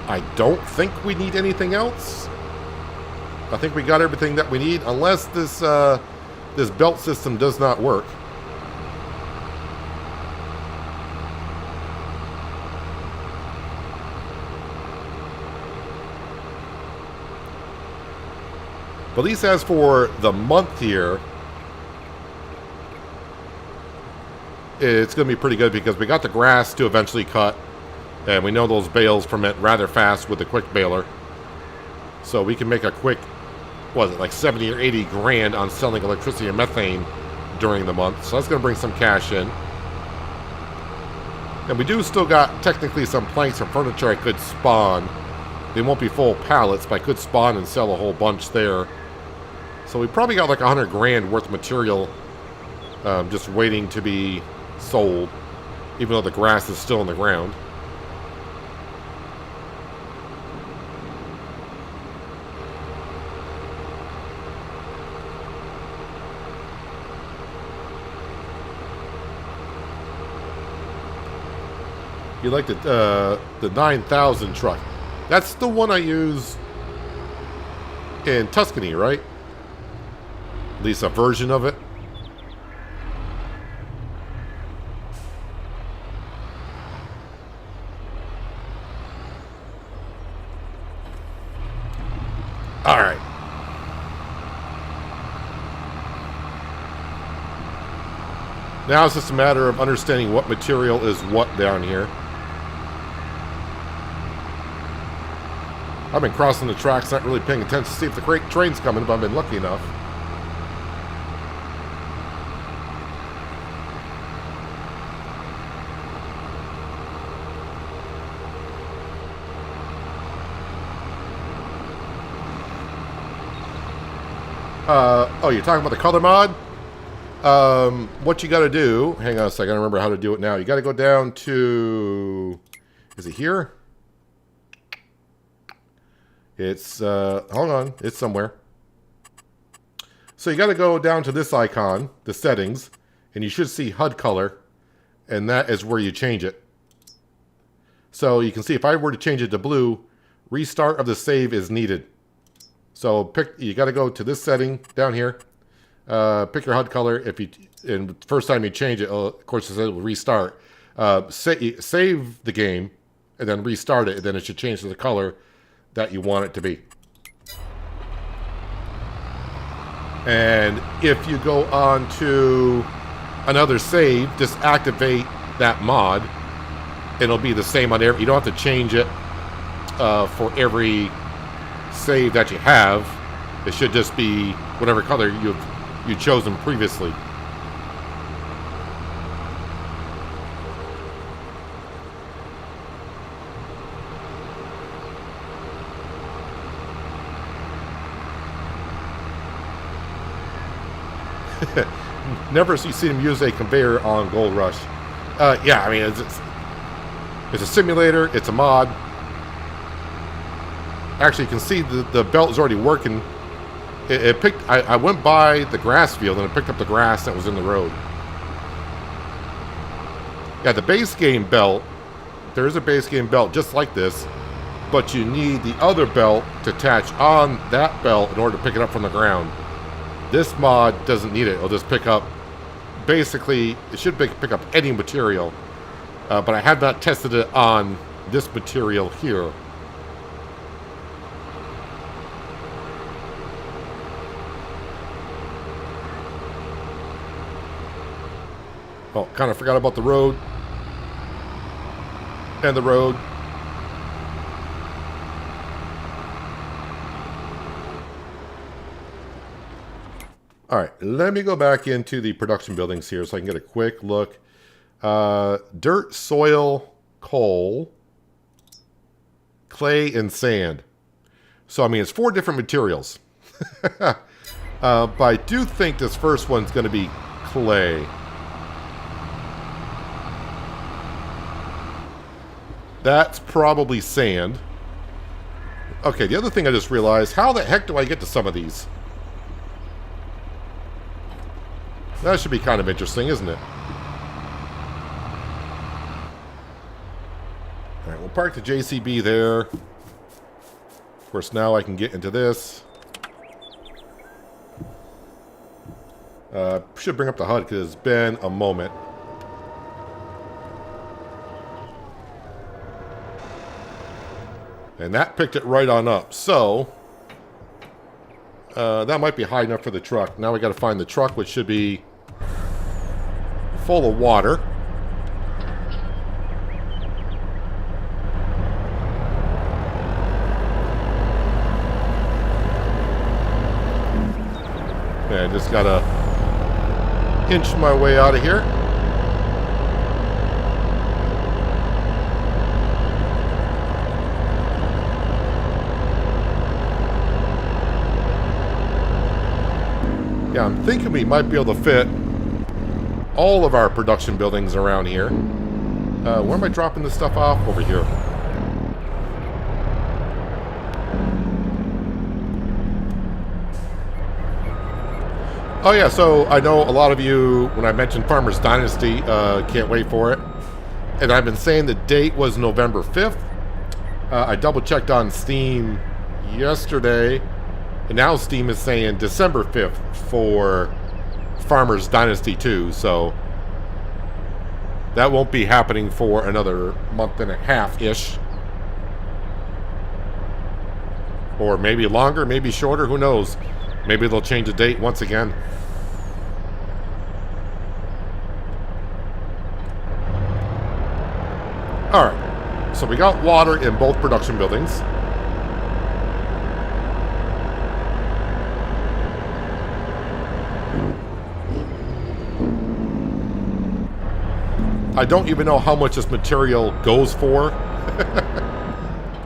S1: I don't think we need anything else. I think we got everything that we need, unless this this belt system does not work. But at least as for the month here, it's going to be pretty good because we got the grass to eventually cut. And we know those bales ferment rather fast with the quick baler. So we can make a quick, what is it, like 70 or 80 grand on selling electricity and methane during the month. So that's going to bring some cash in. And we do still got technically some planks and furniture I could spawn. They won't be full pallets, but I could spawn and sell a whole bunch there. So we probably got like 100 grand worth of material just waiting to be sold, even though the grass is still in the ground. You like the 9000 truck. That's the one I use in Tuscany, right? At least a version of it. All right. Now it's just a matter of understanding what material is what down here. I've been crossing the tracks, not really paying attention to see if the train's coming, but I've been lucky enough. Oh, you're talking about the color mod? What you got to do, hang on a second, I remember how to do it now. You got to go down to, is it here? It's, hold on, it's somewhere. So you got to go down to this icon, the settings, and you should see HUD color, and that is where you change it. So you can see if I were to change it to blue, restart of the save is needed. So you got to go to this setting down here, pick your HUD color. And the first time you change it, of course it will restart. Save the game, and then restart it, and then it should change to the color that you want it to be. And if you go on to another save, just activate that mod. It'll be the same on every. You don't have to change it for every save that you have. It should just be whatever color you've chosen previously. Never seen him use a conveyor on Gold Rush. Yeah, I mean, it's a simulator. It's a mod. Actually, you can see the belt is already working. It picked. I went by the grass field and it picked up the grass that was in the road. Yeah, the base game belt. There is a base game belt just like this, but you need the other belt to attach on that belt in order to pick it up from the ground. This mod doesn't need it. It'll just pick up. Basically, it should pick up any material, but I have not tested it on this material here. Oh, kind of forgot about the road. And the road. All right, let me go back into the production buildings here so I can get a quick look. Dirt, soil, coal, clay, and sand. So, I mean, it's 4 different materials. But I do think this first one's going to be clay. That's probably sand. Okay, the other thing I just realized, how the heck do I get to some of these? That should be kind of interesting, isn't it? Alright, we'll park the JCB there. Of course, now I can get into this. Should bring up the HUD because it's been a moment. And that picked it right on up. So, that might be high enough for the truck. Now we got to find the truck, which should be full of water. And just got to inch my way out of here. Yeah, I'm thinking we might be able to fit all of our production buildings around here. Where am I dropping this stuff off? Over here. Oh yeah, so I know a lot of you, when I mentioned Farmer's Dynasty, can't wait for it. And I've been saying the date was November 5th. I double checked on Steam yesterday. And now Steam is saying December 5th for Farmer's Dynasty 2, so that won't be happening for another month and a half-ish. Or maybe longer, maybe shorter, who knows. Maybe they'll change the date once again. Alright, so we got water in both production buildings. I don't even know how much this material goes for.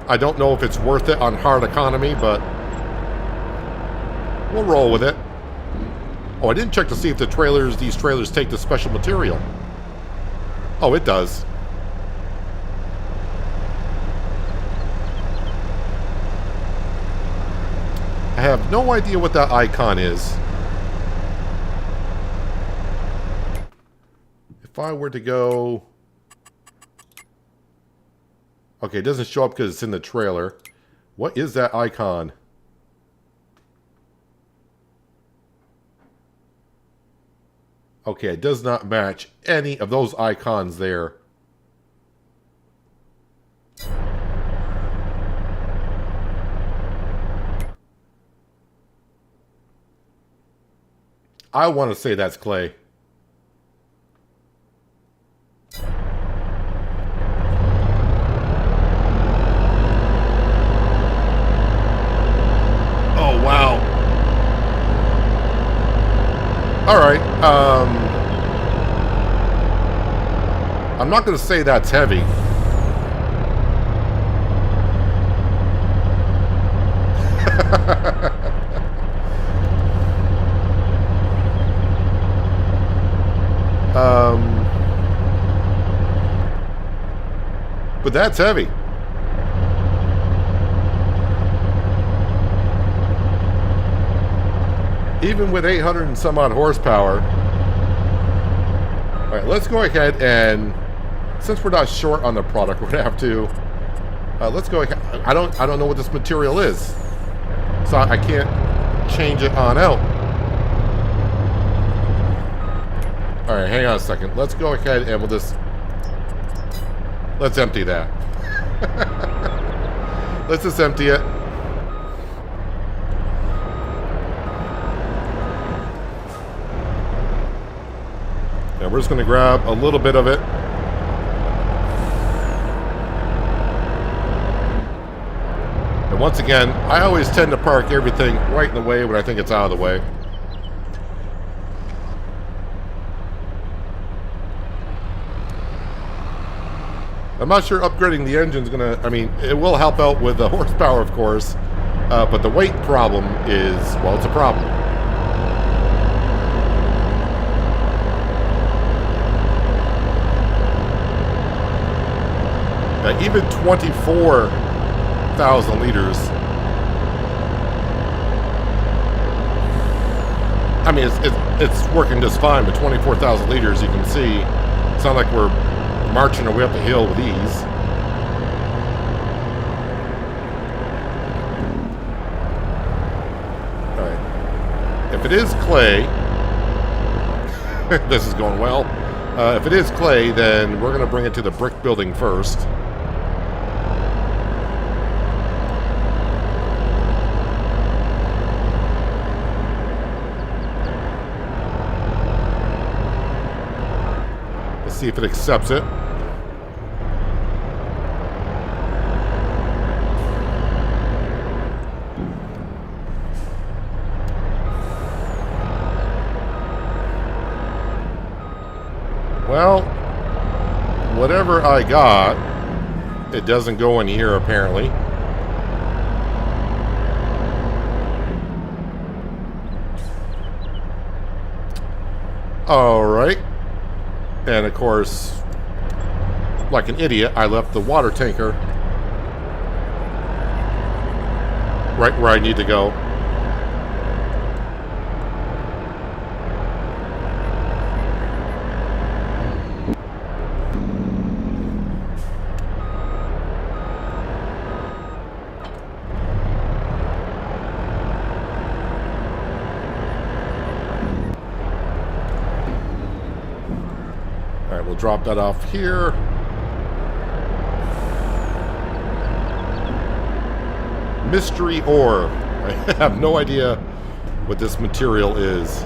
S1: I don't know if it's worth it on hard economy, but we'll roll with it. Oh, I didn't check to see if these trailers take the special material. Oh, it does. I have no idea what that icon is. If I were to go... Okay, it doesn't show up because it's in the trailer. What is that icon? Okay, it does not match any of those icons there. I want to say that's clay. Alright, I'm not going to say that's heavy. but that's heavy. Even with 800 and some odd horsepower. All right, let's go ahead and, since we're not short on the product, we're gonna have to. Let's go ahead. I don't know what this material is, so I can't change it on out. All right, hang on a second. Let's go ahead and we'll just let's empty that. Let's just empty it. And we're just going to grab a little bit of it. And once again, I always tend to park everything right in the way when I think it's out of the way. I'm not sure upgrading the engine's going to, I mean, it will help out with the horsepower, of course, but the weight problem is, well, it's a problem. Even 24,000 liters. I mean, it's working just fine, but 24,000 liters, you can see, it's not like we're marching our way up the hill with ease. All right. If it is clay, this is going well. If it is clay, then we're going to bring it to the brick building first. Let's see if it accepts it. Well, whatever I got, it doesn't go in here apparently. All right. And of course, like an idiot, I left the water tanker right where I need to go. We'll drop that off here. Mystery ore. I have no idea what this material is.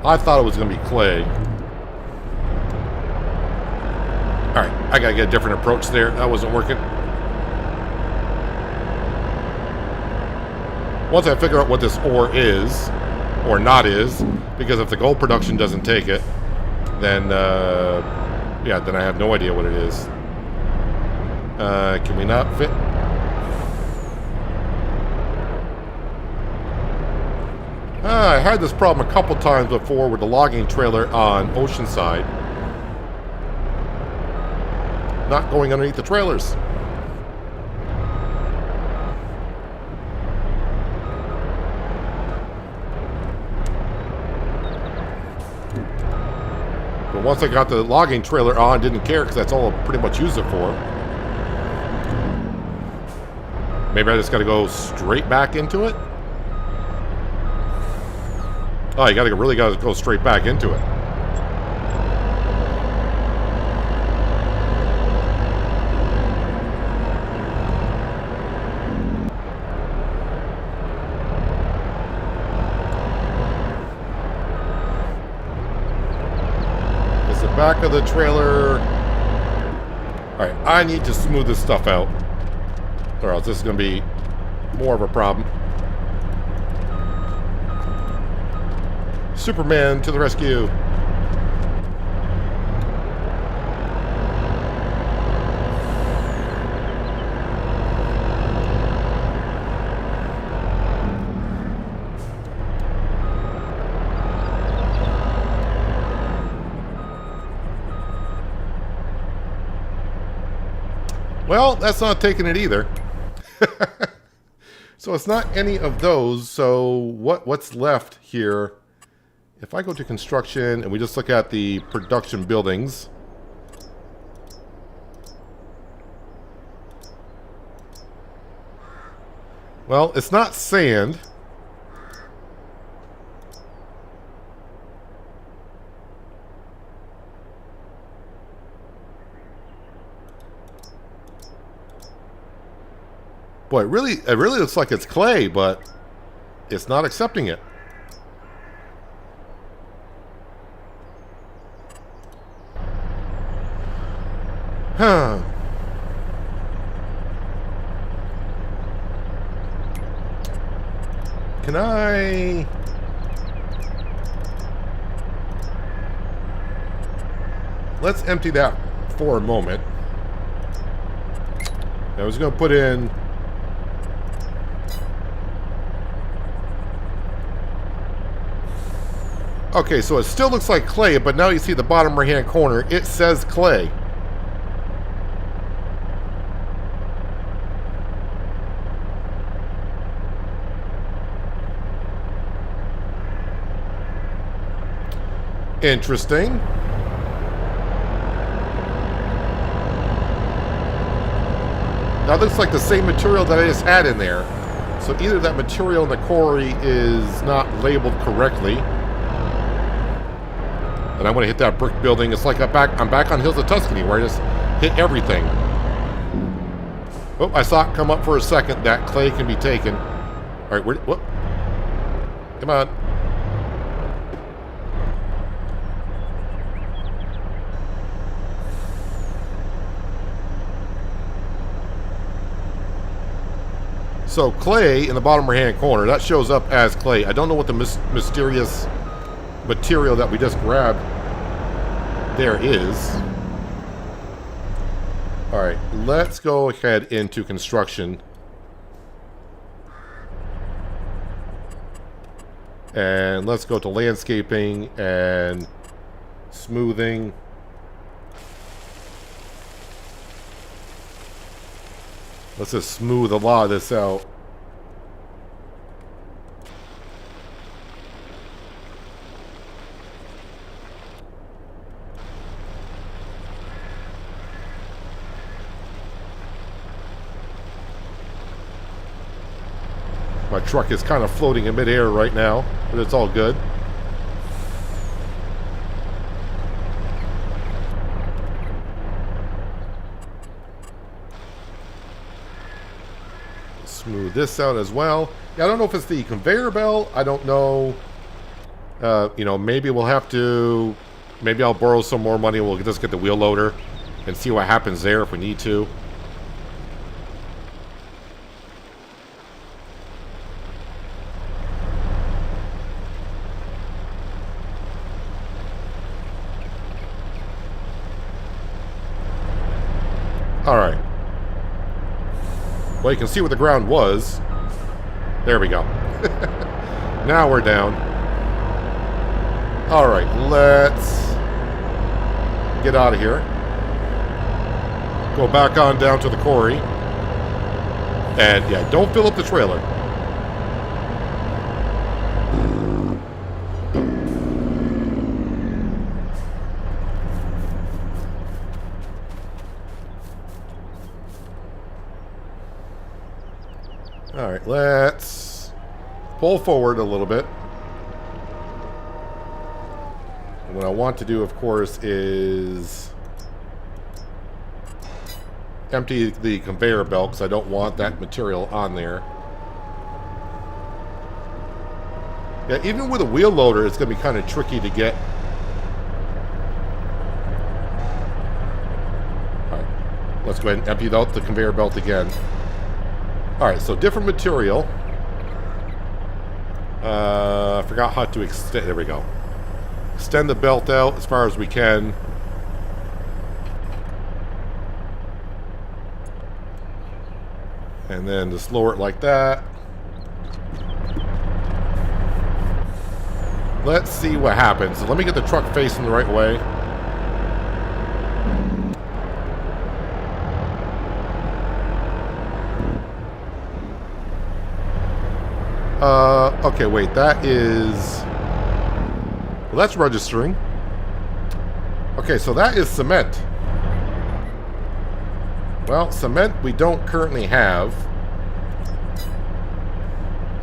S1: I thought it was going to be clay. Alright, I gotta get a different approach there. That wasn't working. Once I figure out what this ore is, or not is, because if the gold production doesn't take it, then, yeah, then I have no idea what it is. Can we not fit? I had this problem a couple times before with the logging trailer on Oceanside. Not going underneath the trailers. But once I got the logging trailer on, didn't care because that's all I pretty much use it for. Maybe I just got to go straight back into it? Oh, you really got to go straight back into it. Back of the trailer. Alright, I need to smooth this stuff out, or else this is going to be more of a problem. Superman to the rescue. Well, that's not taking it either. So it's not any of those. So what's left here? If I go to construction and we just look at the production buildings. Well, it's not sand. Boy, it really looks like it's clay, but it's not accepting it. Huh. Can I... Let's empty that for a moment. I was going to put in... Okay, so it still looks like clay, but now you see the bottom right-hand corner, it says clay. Interesting. That looks like the same material that I just had in there. So either that material in the quarry is not labeled correctly. And I'm going to hit that brick building. It's like I'm back on Hills of Tuscany, where I just hit everything. Oh, I saw it come up for a second. That clay can be taken. All right, whoop. Come on. So clay in the bottom right-hand corner, that shows up as clay. I don't know what the mysterious material that we just grabbed there is. All right, let's go ahead into construction. And let's go to landscaping and smoothing. Let's just smooth a lot of this out. My truck is kind of floating in midair right now, but it's all good. Smooth this out as well. Yeah, I don't know if it's the conveyor belt. I don't know. You know, maybe we'll have to... Maybe I'll borrow some more money. We'll just get the wheel loader and see what happens there if we need to. Alright. Well, you can see where the ground was. There we go. Now we're down. Alright, let's get out of here. Go back on down to the quarry. And, yeah, don't fill up the trailer. Alright, let's pull forward a little bit. And what I want to do, of course, is empty the conveyor belt because I don't want that material on there. Yeah, even with a wheel loader, it's going to be kind of tricky to get. Alright, let's go ahead and empty out the conveyor belt again. Alright, so different material. I forgot how to extend. There we go. Extend the belt out as far as we can. And then just lower it like that. Let's see what happens. So let me get the truck facing the right way. Okay, wait, that is... Well, that's registering. Okay, so that is cement. Well, cement we don't currently have.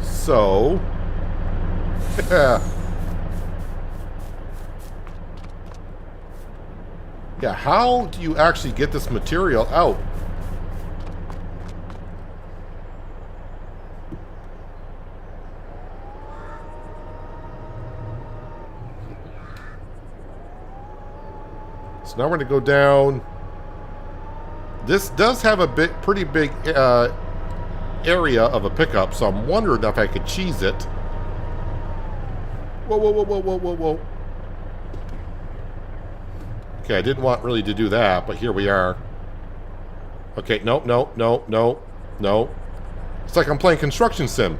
S1: So... Yeah, how do you actually get this material out? So now we're going to go down. This does have a pretty big area of a pickup, so I'm wondering if I could cheese it. Whoa, whoa, whoa, whoa, whoa, whoa, whoa. Okay, I didn't want really to do that, but here we are. Okay, no, no, no, no, no. It's like I'm playing construction sim.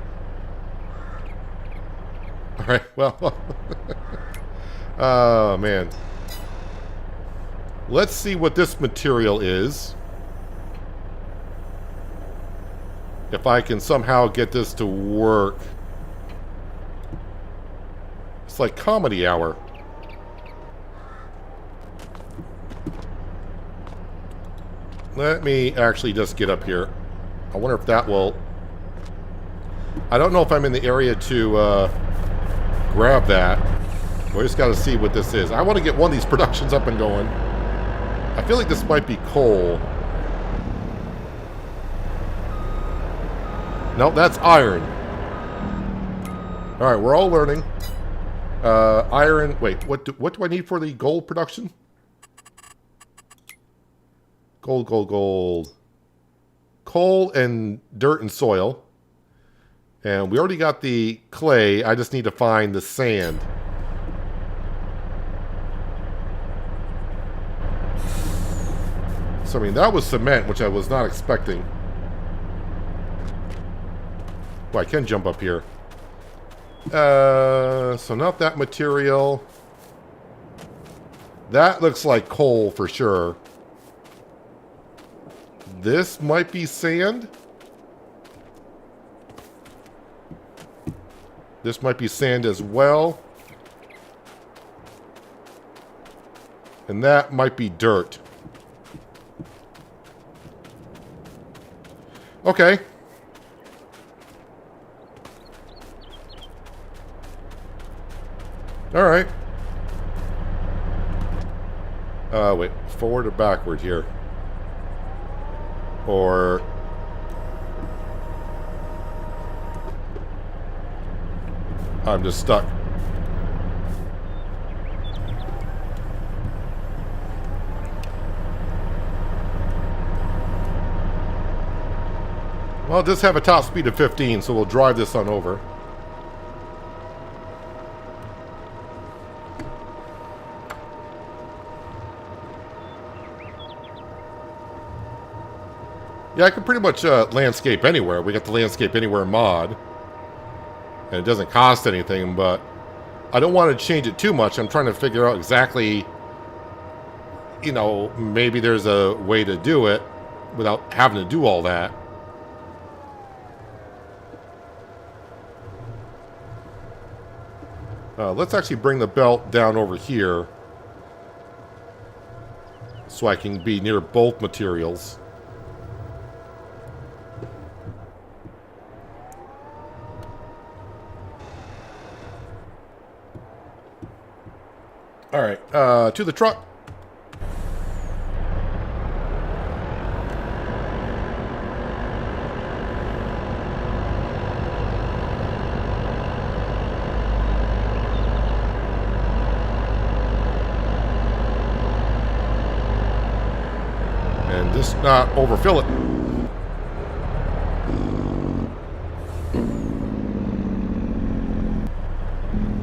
S1: Alright, well. Oh, man. Let's see what this material is. If I can somehow get this to work. It's like comedy hour. Let me actually just get up here. I wonder if that will... I don't know if I'm in the area to grab that. We just got to see what this is. I want to get one of these productions up and going. I feel like this might be coal. No, that's iron. Alright, we're all learning. Iron... Wait, what do I need for the gold production? Gold, gold, gold. Coal and dirt and soil. And we already got the clay. I just need to find the sand. So, I mean, that was cement, which I was not expecting. Well, I can jump up here. So not that material. That looks like coal for sure. This might be sand. This might be sand as well. And that might be dirt. Okay. Alright. Wait. Forward or backward here? Or... I'm just stuck. Well, it does have a top speed of 15, so we'll drive this on over. Yeah, I can pretty much landscape anywhere. We got the landscape anywhere mod. And it doesn't cost anything, but I don't want to change it too much. I'm trying to figure out exactly, you know, maybe there's a way to do it without having to do all that. Let's actually bring the belt down over here so I can be near both materials. Alright, to the truck. And just not overfill it.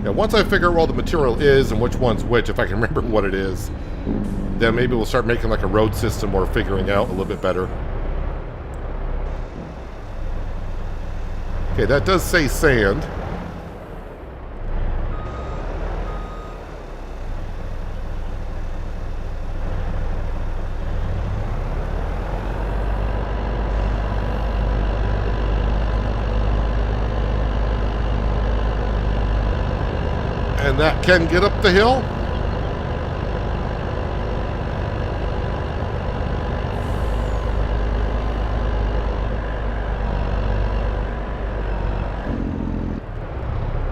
S1: Yeah, once I figure out where all the material is and which one's which, if I can remember what it is, then maybe we'll start making like a road system or figuring out a little bit better. Okay, that does say sand. And that can get up the hill.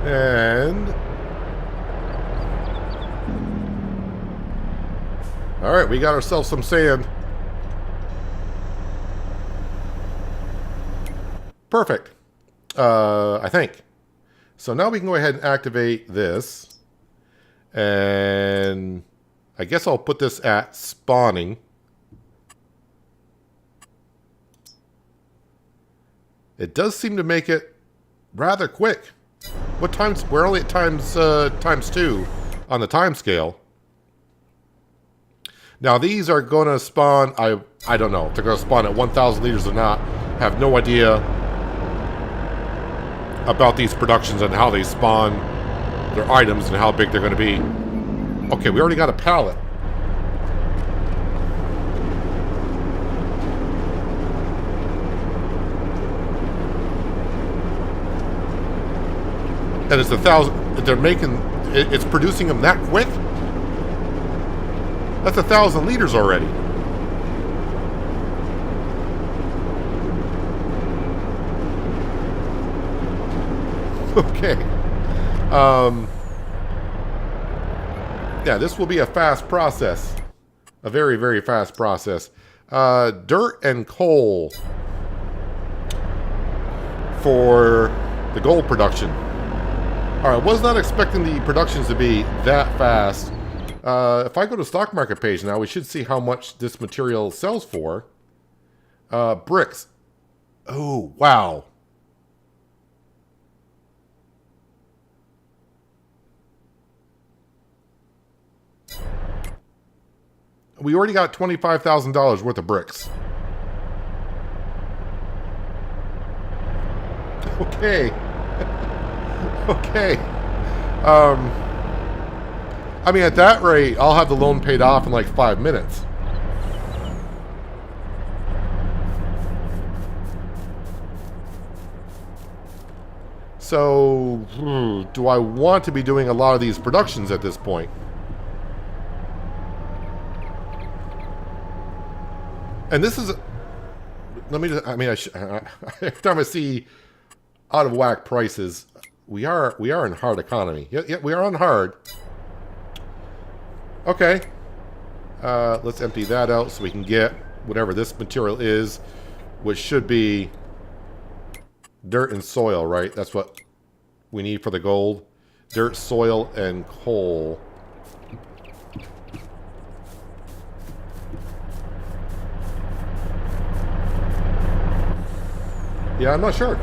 S1: And all right, we got ourselves some sand. Perfect. I think. So now we can go ahead and activate this. And I guess I'll put this at spawning. It does seem to make it rather quick. What times? We're only at times 2 on the time scale. Now these are going to spawn. I don't know if they're going to spawn at 1,000 liters or not. Have no idea about these productions and how they spawn their items and how big they're going to be. Okay, we already got a pallet. And it's 1,000. They're making. It's producing them that quick. That's 1,000 liters already. Okay. Yeah, this will be a fast process. A very, very fast process. Dirt and coal for the gold production. Alright, I was not expecting the productions to be that fast. If I go to stock market page now, we should see how much this material sells for. Bricks. Oh, wow. We already got $25,000 worth of bricks. Okay. Okay. I mean, at that rate, I'll have the loan paid off in like 5 minutes. So, do I want to be doing a lot of these productions at this point? And this is, let me just, I mean, every time I see out of whack prices, we are in hard economy. Yeah, we are on hard. Okay. Let's empty that out so we can get whatever this material is, which should be dirt and soil, right? That's what we need for the gold. Dirt, soil, and coal. Yeah, I'm not sure.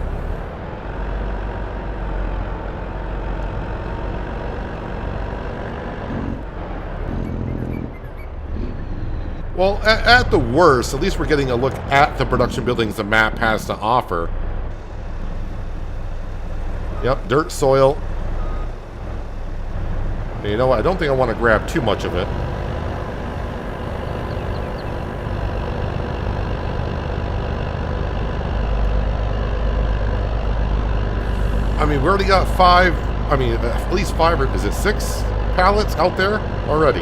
S1: Well, at the worst, at least we're getting a look at the production buildings the map has to offer. Yep, dirt, soil. And you know what? I don't think I want to grab too much of it. I mean, we already got 5, I mean, at least 5, or is it 6 pallets out there already?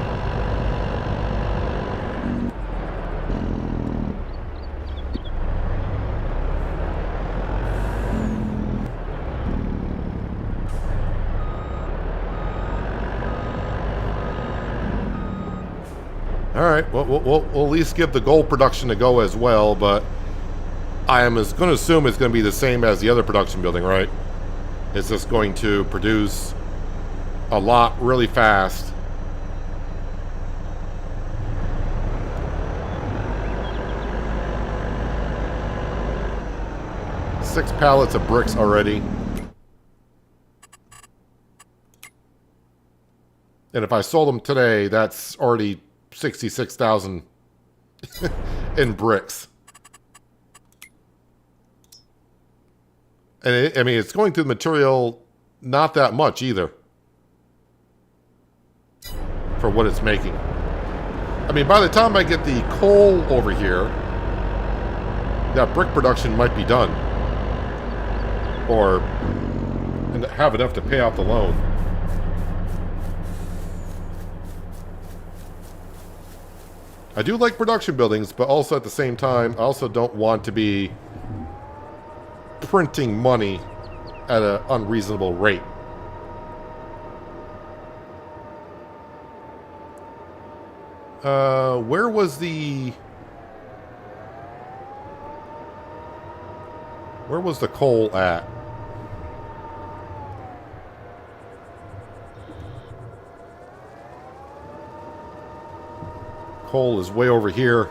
S1: Alright, well, we'll at least give the gold production a go as well, but I am going to assume it's going to be the same as the other production building, right? It's just going to produce a lot really fast. Six pallets of bricks already. And if I sold them today, that's already 66,000 in bricks. And I mean, it's going through the material not that much either for what it's making. I mean, by the time I get the coal over here, that brick production might be done. Or and have enough to pay off the loan. I do like production buildings, but also at the same time, I also don't want to be printing money at an unreasonable rate. Where was the... Where was the coal at? Coal is way over here.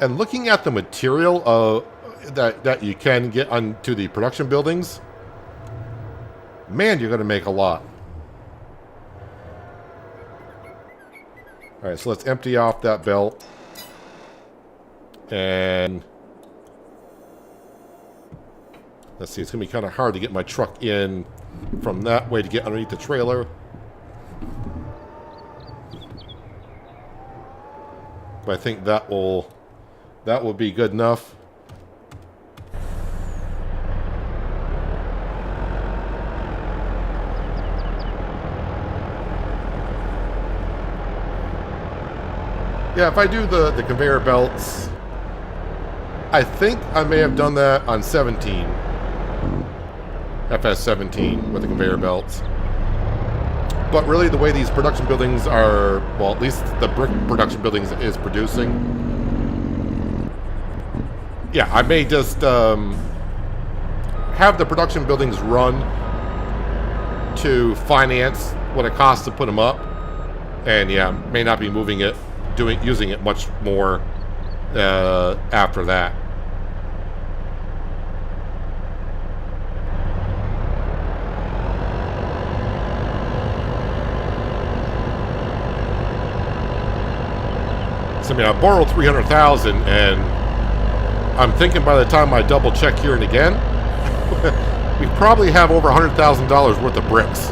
S1: And looking at the material that you can get onto the production buildings, man, you're going to make a lot. Alright, so let's empty off that belt. And let's see, it's going to be kind of hard to get my truck in from that way to get underneath the trailer. But I think that will be good enough. Yeah, if I do the conveyor belts, I think I may have done that on 17. FS17 with the conveyor belts. But really the way these production buildings are, well, at least the brick production buildings is producing. Yeah, I may just have the production buildings run to finance what it costs to put them up. And yeah, may not be moving it, using it much more after that. So, I mean, I borrowed $300,000, and I'm thinking by the time I double check here and again, we probably have over $100,000 worth of bricks.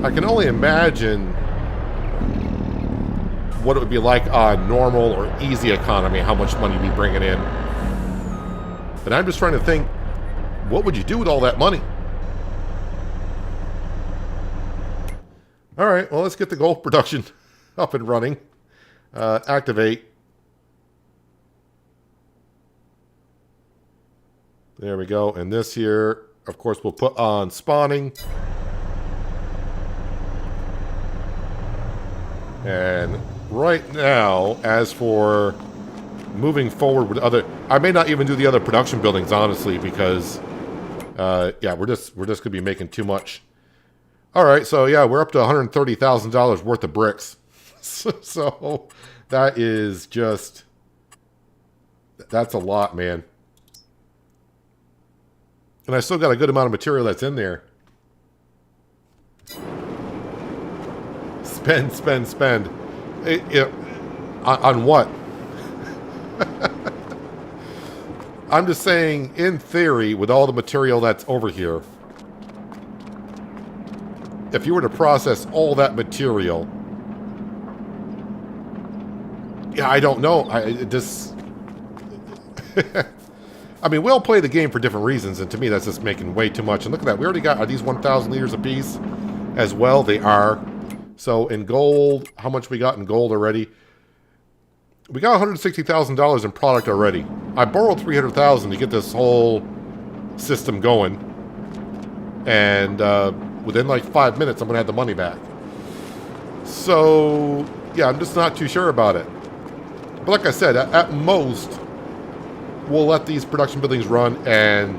S1: I can only imagine what it would be like on normal or easy economy, how much money we bringing in. But I'm just trying to think, what would you do with all that money? All right, well, let's get the gold production up and running. Activate. There we go. And this here, of course, we'll put on spawning. And right now, as for moving forward with other, I may not even do the other production buildings, honestly, because yeah, we're just gonna be making too much. All right, so yeah, we're up to $130,000 worth of bricks. So that is just, that's a lot, man. And I still got a good amount of material that's in there. Spend, spend, spend. On what? I'm just saying, in theory, with all the material that's over here, if you were to process all that material, yeah, I don't know. I mean, we'll play the game for different reasons, and to me, that's just making way too much. And look at that. We already got, are these 1,000 liters apiece as well? They are. So in gold, how much we got in gold already? We got $160,000 in product already. I borrowed $300,000 to get this whole system going. And within like 5 minutes, I'm going to have the money back. So, yeah, I'm just not too sure about it. But like I said, at most, we'll let these production buildings run and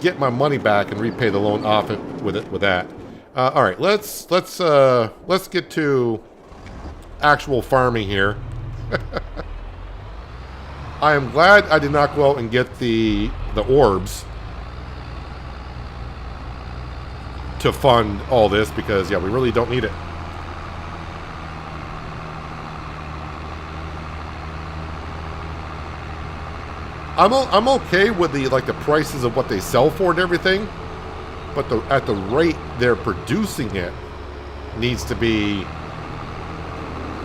S1: get my money back and repay the loan off it with that. All right, let's get to actual farming here. I am glad I did not go out and get the orbs to fund all this, because yeah, we really don't need it. I'm okay with the prices of what they sell for and everything. But at the rate they're producing it needs to be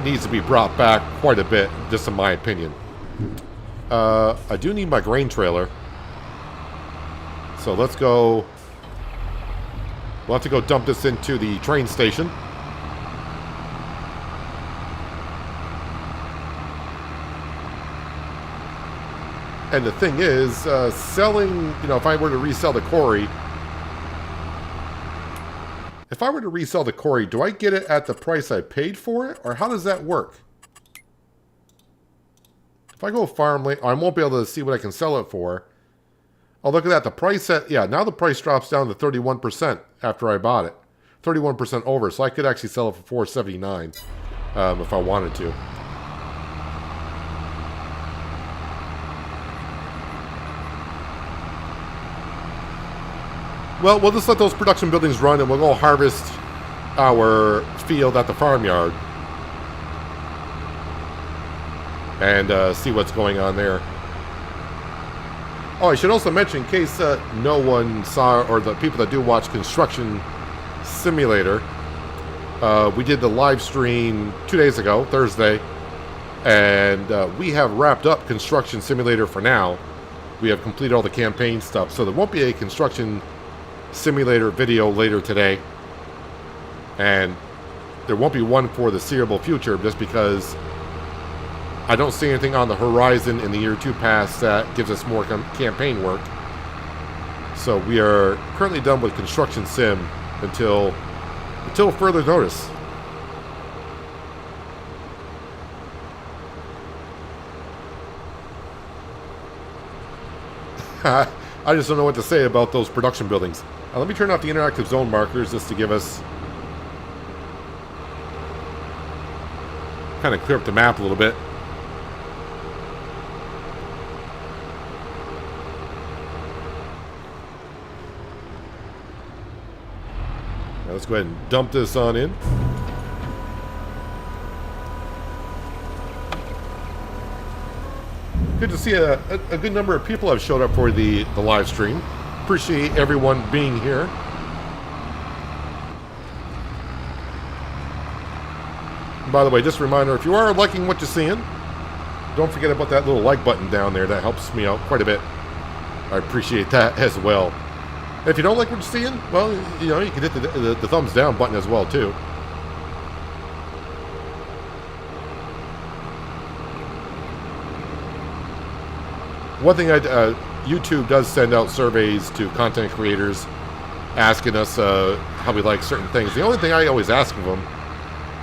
S1: needs to be brought back quite a bit, just in my opinion. I do need my grain trailer. So let's go. We'll have to go dump this into the train station. And the thing is, selling, you know, if I were to resell the quarry, do I get it at the price I paid for it? Or how does that work? If I go farmland, I won't be able to see what I can sell it for. Oh, look at that. The price yeah, now the price drops down to 31% after I bought it. 31% over, so I could actually sell it for $4.79 if I wanted to. Well, we'll just let those production buildings run and we'll go harvest our field at the farmyard. And see what's going on there. Oh, I should also mention, in case no one saw, or the people that do watch Construction Simulator, we did the live stream 2 days ago, Thursday, and we have wrapped up Construction Simulator for now. We have completed all the campaign stuff, so there won't be a Construction Simulator video later today, and there won't be one for the seeable future, just because I don't see anything on the horizon in the year 2 past that gives us more campaign work. So we are currently done with Construction Sim until further notice. I just don't know what to say about those production buildings. Let me turn off the interactive zone markers just to give us, kind of clear up the map a little bit. Now let's go ahead and dump this on in. Good to see a good number of people have showed up for the live stream. Appreciate everyone being here. And by the way, just a reminder, if you are liking what you're seeing, don't forget about that little like button down there. That helps me out quite a bit. I appreciate that as well. If you don't like what you're seeing, well, you know, you can hit the thumbs down button as well, too. One thing, YouTube does send out surveys to content creators asking us how we like certain things. The only thing I always ask of them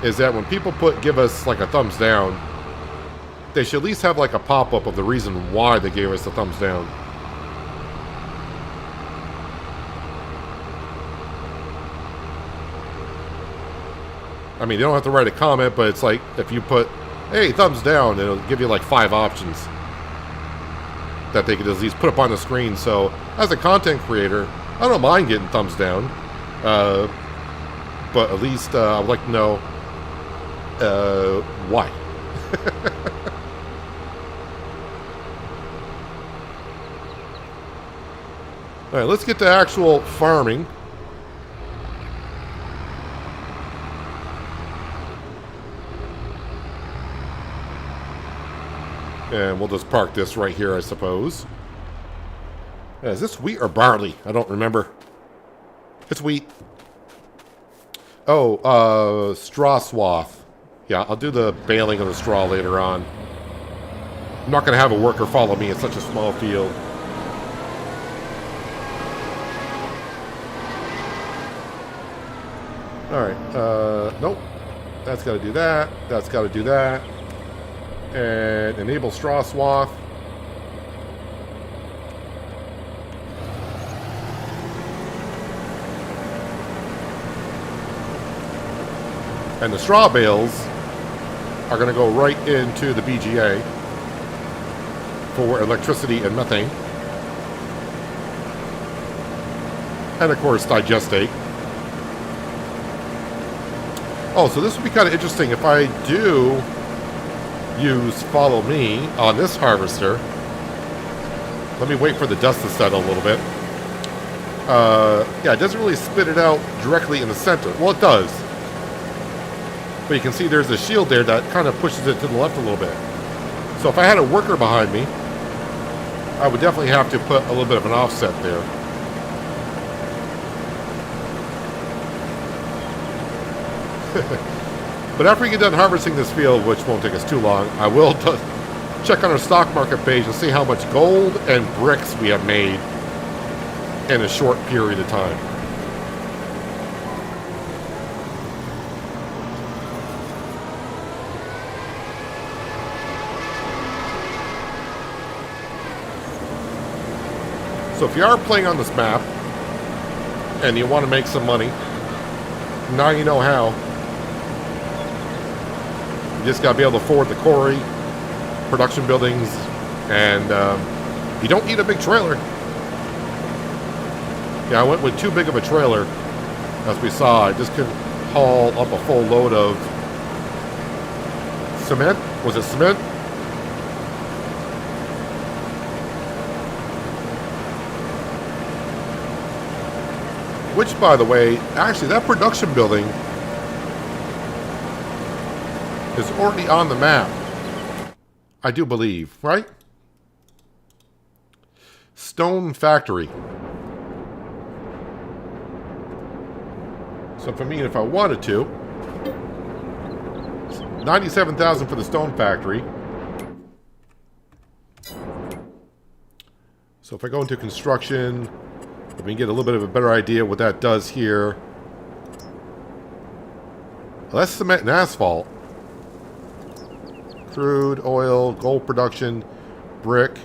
S1: is that when people give us like a thumbs down, they should at least have like a pop-up of the reason why they gave us the thumbs down. I mean, you don't have to write a comment, but it's like if you put, hey, thumbs down, it'll give you like 5 options that they could at least put up on the screen. So as a content creator, I don't mind getting thumbs down, but at least I would like to know why. All right, let's get to actual farming. And we'll just park this right here, I suppose. Is this wheat or barley? I don't remember. It's wheat. Oh, straw swath. Yeah, I'll do the baling of the straw later on. I'm not going to have a worker follow me. It's such a small field. Alright, nope. That's got to do that. That's got to do that. And enable straw swath. And the straw bales are going to go right into the BGA for electricity and methane. And of course, digestate. Oh, so this would be kind of interesting if I do use follow me on this harvester. Let me wait for the dust to settle a little bit. Yeah, it doesn't really spit it out directly in the center. Well, it does. But you can see there's a shield there that kind of pushes it to the left a little bit. So if I had a worker behind me, I would definitely have to put a little bit of an offset there. But after we get done harvesting this field, which won't take us too long, I will check on our stock market page and see how much gold and bricks we have made in a short period of time. So if you are playing on this map and you want to make some money, now you know how. You just got to be able to afford the quarry, production buildings, and you don't need a big trailer. Yeah, I went with too big of a trailer, as we saw. I just couldn't haul up a full load of cement. Was it cement? Which, by the way, actually, that production building is already on the map. I do believe, right? Stone factory. So for me, if I wanted to, 97,000 for the stone factory. So if I go into construction, we can get a little bit of a better idea what that does here. Well, that's cement and asphalt. Crude, oil, gold production, brick.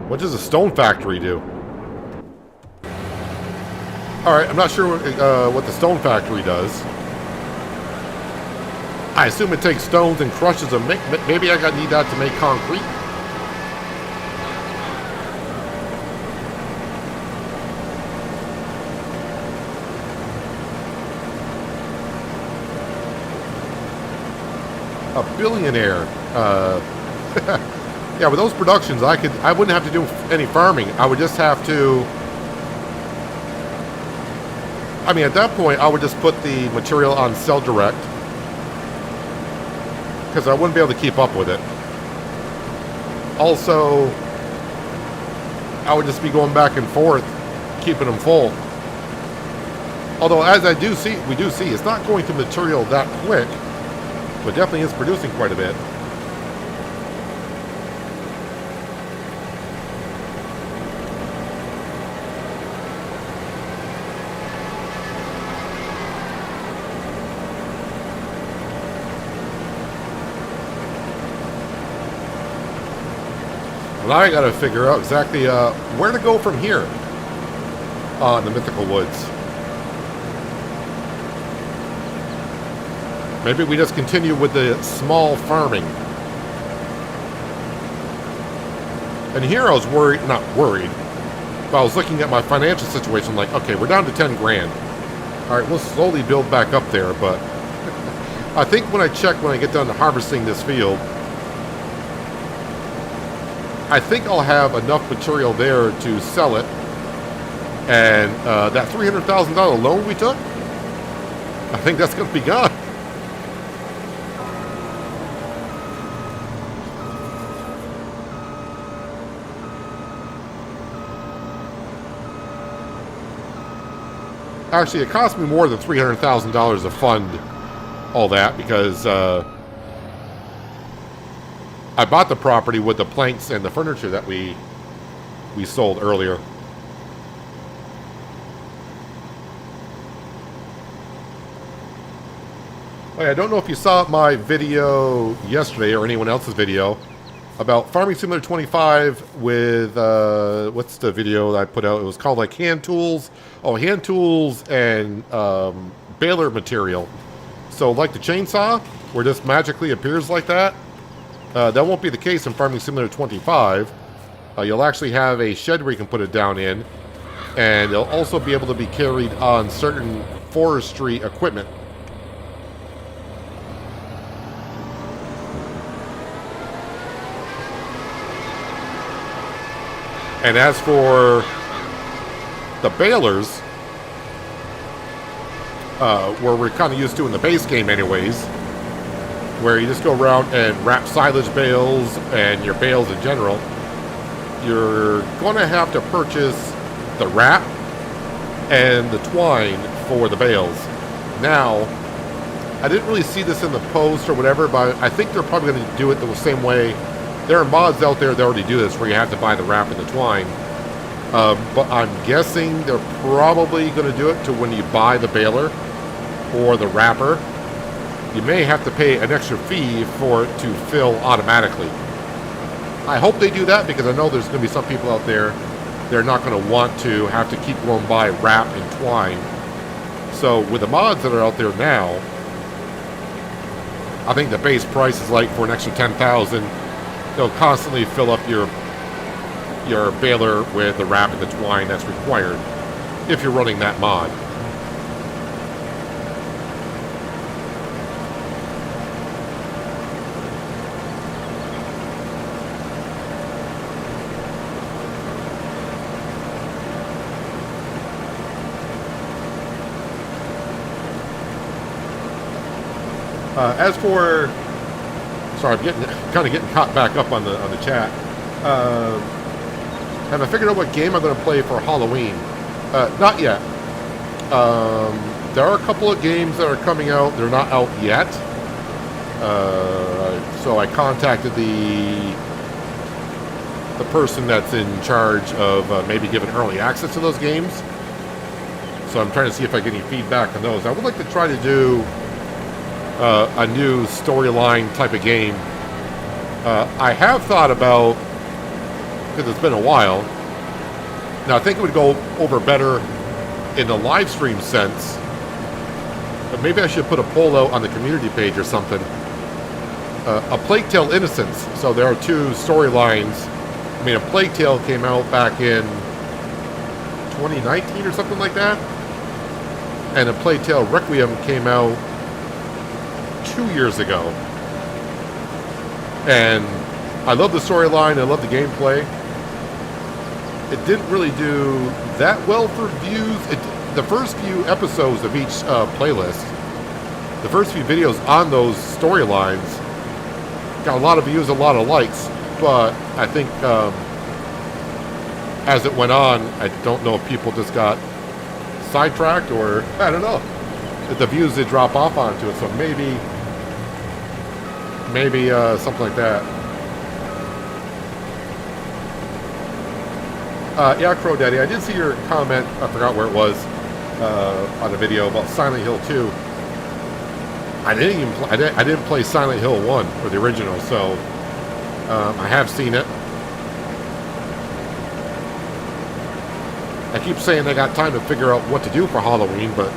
S1: What does a stone factory do? Alright, I'm not sure what the stone factory does. I assume it takes stones and crushes them. Maybe I need that to make concrete. A billionaire. Yeah, with those productions, I wouldn't have to do any farming. I would just have to. I mean, at that point, I would just put the material on sell direct, because I wouldn't be able to keep up with it. Also, I would just be going back and forth, keeping them full. Although, as we do see, it's not going to material that quick, but definitely is producing quite a bit. Now I gotta figure out exactly where to go from here on the Mythical Woods. Maybe we just continue with the small farming. And here I was not worried, but I was looking at my financial situation like, okay, we're down to 10 grand. All right, we'll slowly build back up there, but I think when I get done harvesting this field, I think I'll have enough material there to sell it. And that $300,000 loan we took, I think that's going to be gone. Actually, it cost me more than $300,000 to fund all that, because I bought the property with the planks and the furniture that we sold earlier. Oh yeah, I don't know if you saw my video yesterday or anyone else's video about Farming Simulator 25 with, what's the video that I put out? It was called like hand tools. Oh, hand tools and baler material. So like the chainsaw, where this magically appears like that, that won't be the case in Farming Simulator 25. You'll actually have a shed where you can put it down in, and it'll also be able to be carried on certain forestry equipment. And as for the balers, where we're kind of used to in the base game anyways, where you just go around and wrap silage bales and your bales in general, you're going to have to purchase the wrap and the twine for the bales. Now, I didn't really see this in the post or whatever, but I think they're probably going to do it the same way. There are mods out there that already do this, where you have to buy the wrap and the twine. But I'm guessing they're probably going to do it to when you buy the baler or the wrapper. You may have to pay an extra fee for it to fill automatically. I hope they do that, because I know there's going to be some people out there they're not going to want to have to keep going by wrap and twine. So with the mods that are out there now, I think the base price is like for an extra 10,000. They'll constantly fill up your baler with the wrap and the twine that's required if you're running that mod. As for, sorry, I'm kind of getting caught back up on the chat. Have I figured out what game I'm going to play for Halloween? Not yet. There are a couple of games that are coming out. They're not out yet. So I contacted the person that's in charge of maybe giving early access to those games. So I'm trying to see if I get any feedback on those. I would like to try to do a new storyline type of game. I have thought about, because it's been a while, now I think it would go over better in the live stream sense, but maybe I should put a poll out on the community page or something. A Plague Tale Innocence. So there are two storylines. I mean, A Plague Tale came out back in 2019 or something like that, and A Plague Tale Requiem came out 2 years ago. And I love the storyline, I love the gameplay. It didn't really do that well for views. The first few episodes of each playlist, the first few videos on those storylines got a lot of views, a lot of likes, but I think as it went on, I don't know if people just got sidetracked, or I don't know, if the views did drop off onto it. So maybe something like that. Yeah, Crow Daddy, I did see your comment. I forgot where it was on the video about Silent Hill 2. I didn't play Silent Hill 1 or the original, so I have seen it. I keep saying I got time to figure out what to do for Halloween, but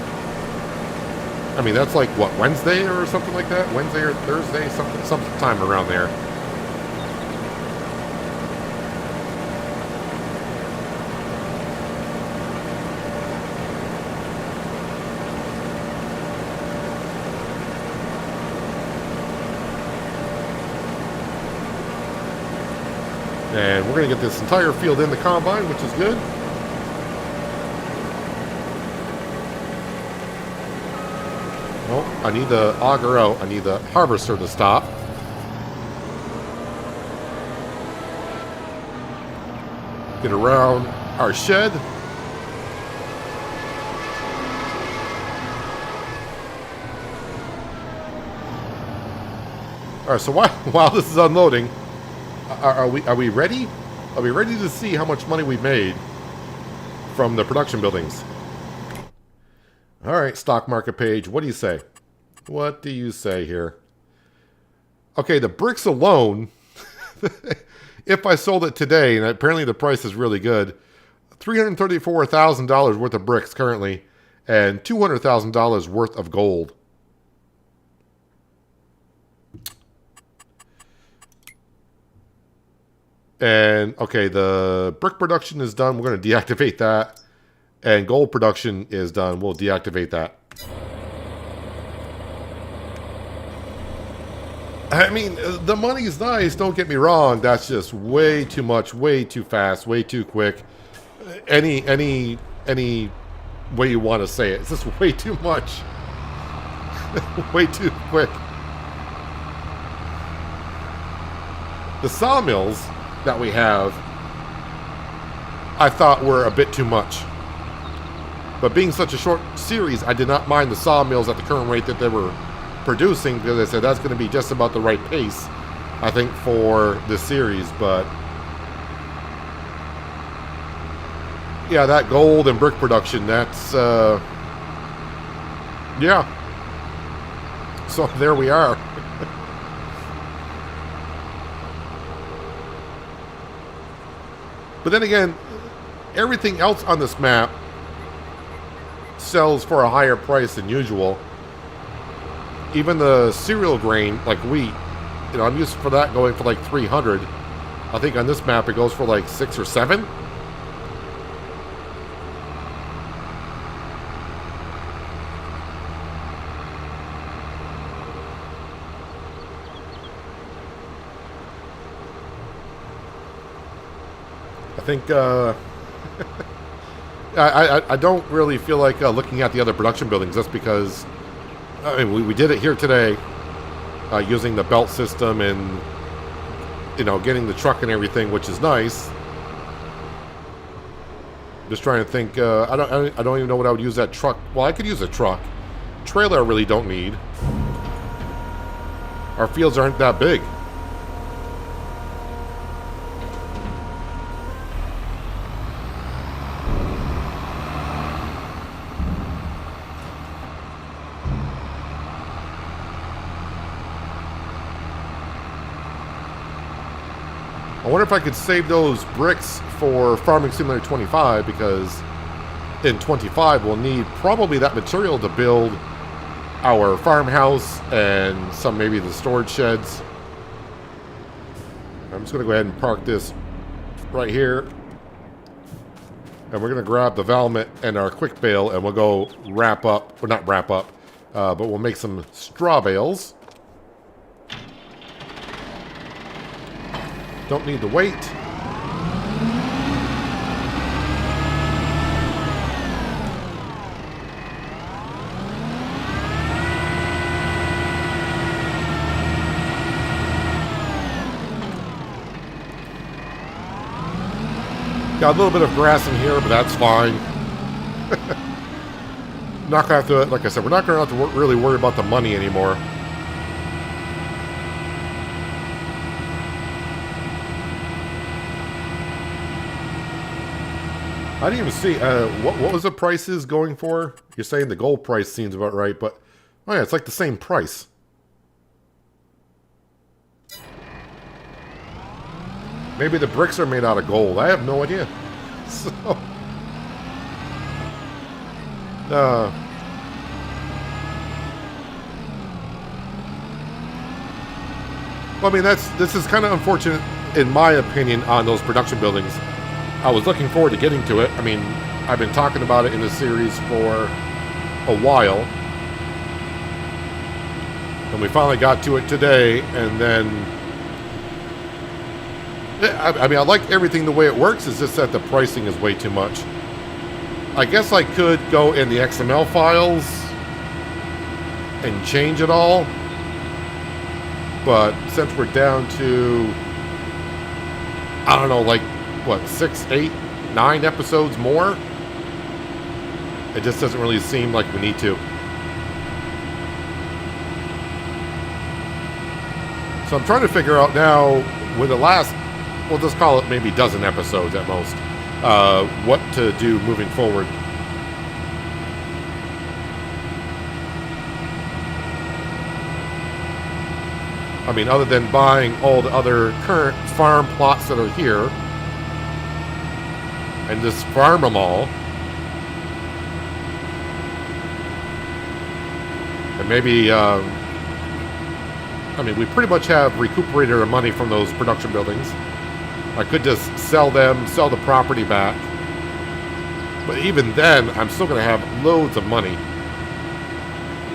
S1: I mean, that's like, what, Wednesday or something like that? Wednesday or Thursday? Sometime around there. And we're going to get this entire field in the combine, which is good. Well, I need the auger out. I need the harvester to stop. Get around our shed. All right, so while this is unloading, are we ready? Are we ready to see how much money we've made from the production buildings? All right, stock market page. What do you say? What do you say here? Okay, the bricks alone, if I sold it today, and apparently the price is really good, $334,000 worth of bricks currently, and $200,000 worth of gold. And, okay, the brick production is done. We're going to deactivate that. And gold production is done. We'll deactivate that. I mean, the money's nice, don't get me wrong. That's just way too much, way too fast, way too quick. Any way you want to say it. It's just way too much. Way too quick. The sawmills that we have, I thought were a bit too much. But being such a short series, I did not mind the sawmills at the current rate that they were producing, because I said that's going to be just about the right pace, I think, for this series. But yeah, that gold and brick production, that's yeah. So there we are. But then again, everything else on this map sells for a higher price than usual. Even the cereal grain, like wheat, you know, I'm used for that going for like 300. I think on this map it goes for like 6 or 7. I think I don't really feel like looking at the other production buildings, just because I mean, we did it here today using the belt system and, you know, getting the truck and everything, which is nice. Just trying to think. I don't even know what I would use that truck. Well, I could use a truck. Trailer I really don't need. Our fields aren't that big. I wonder if I could save those bricks for Farming Simulator 25, because in 25 we'll need probably that material to build our farmhouse and some, maybe the storage sheds. I'm just going to go ahead and park this right here. And we're going to grab the Valmet and our quick bale, and we'll go wrap up, or not wrap up, but we'll make some straw bales. Don't need the weight. Got a little bit of grass in here, but that's fine. Not gonna have to, like I said, we're not gonna have to really worry about the money anymore. I didn't even see, what was the prices going for? You're saying the gold price seems about right, but, oh yeah, it's like the same price. Maybe the bricks are made out of gold. I have no idea. So, well, I mean, this is kind of unfortunate, in my opinion, on those production buildings. I was looking forward to getting to it. I mean, I've been talking about it in the series for a while. And we finally got to it today, and then... I mean, I like everything the way it works, it's just that the pricing is way too much. I guess I could go in the XML files and change it all. But since we're down to... I don't know, like... what, 6, 8, 9 episodes more? It just doesn't really seem like we need to. So I'm trying to figure out now, with the last, we'll just call it maybe dozen episodes at most, what to do moving forward. I mean, other than buying all the other current farm plots that are here, and just farm them all. And maybe, I mean, we pretty much have recuperated our money from those production buildings. I could just sell them, sell the property back. But even then, I'm still going to have loads of money.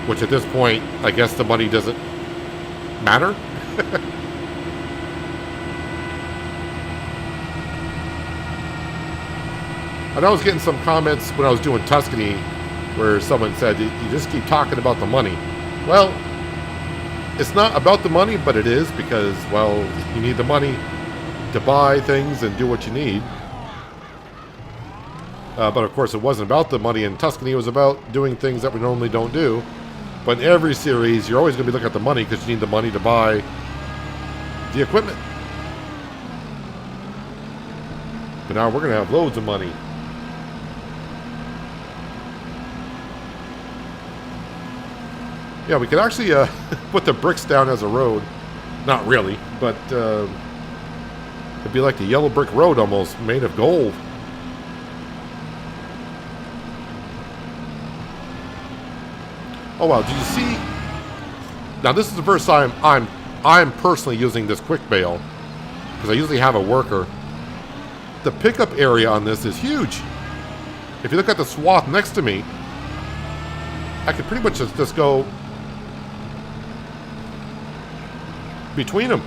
S1: Which at this point, I guess the money doesn't matter. And I was getting some comments when I was doing Tuscany where someone said, you just keep talking about the money. Well, it's not about the money, but it is because, well, you need the money to buy things and do what you need. But of course, it wasn't about the money in Tuscany. It was about doing things that we normally don't do. But in every series, you're always going to be looking at the money because you need the money to buy the equipment. But now we're going to have loads of money. Yeah, we could actually put the bricks down as a road. Not really, but it'd be like the yellow brick road almost, made of gold. Oh wow, did you see? Now this is the first time I'm personally using this quick bale, because I usually have a worker. The pickup area on this is huge. If you look at the swath next to me, I could pretty much just go between them.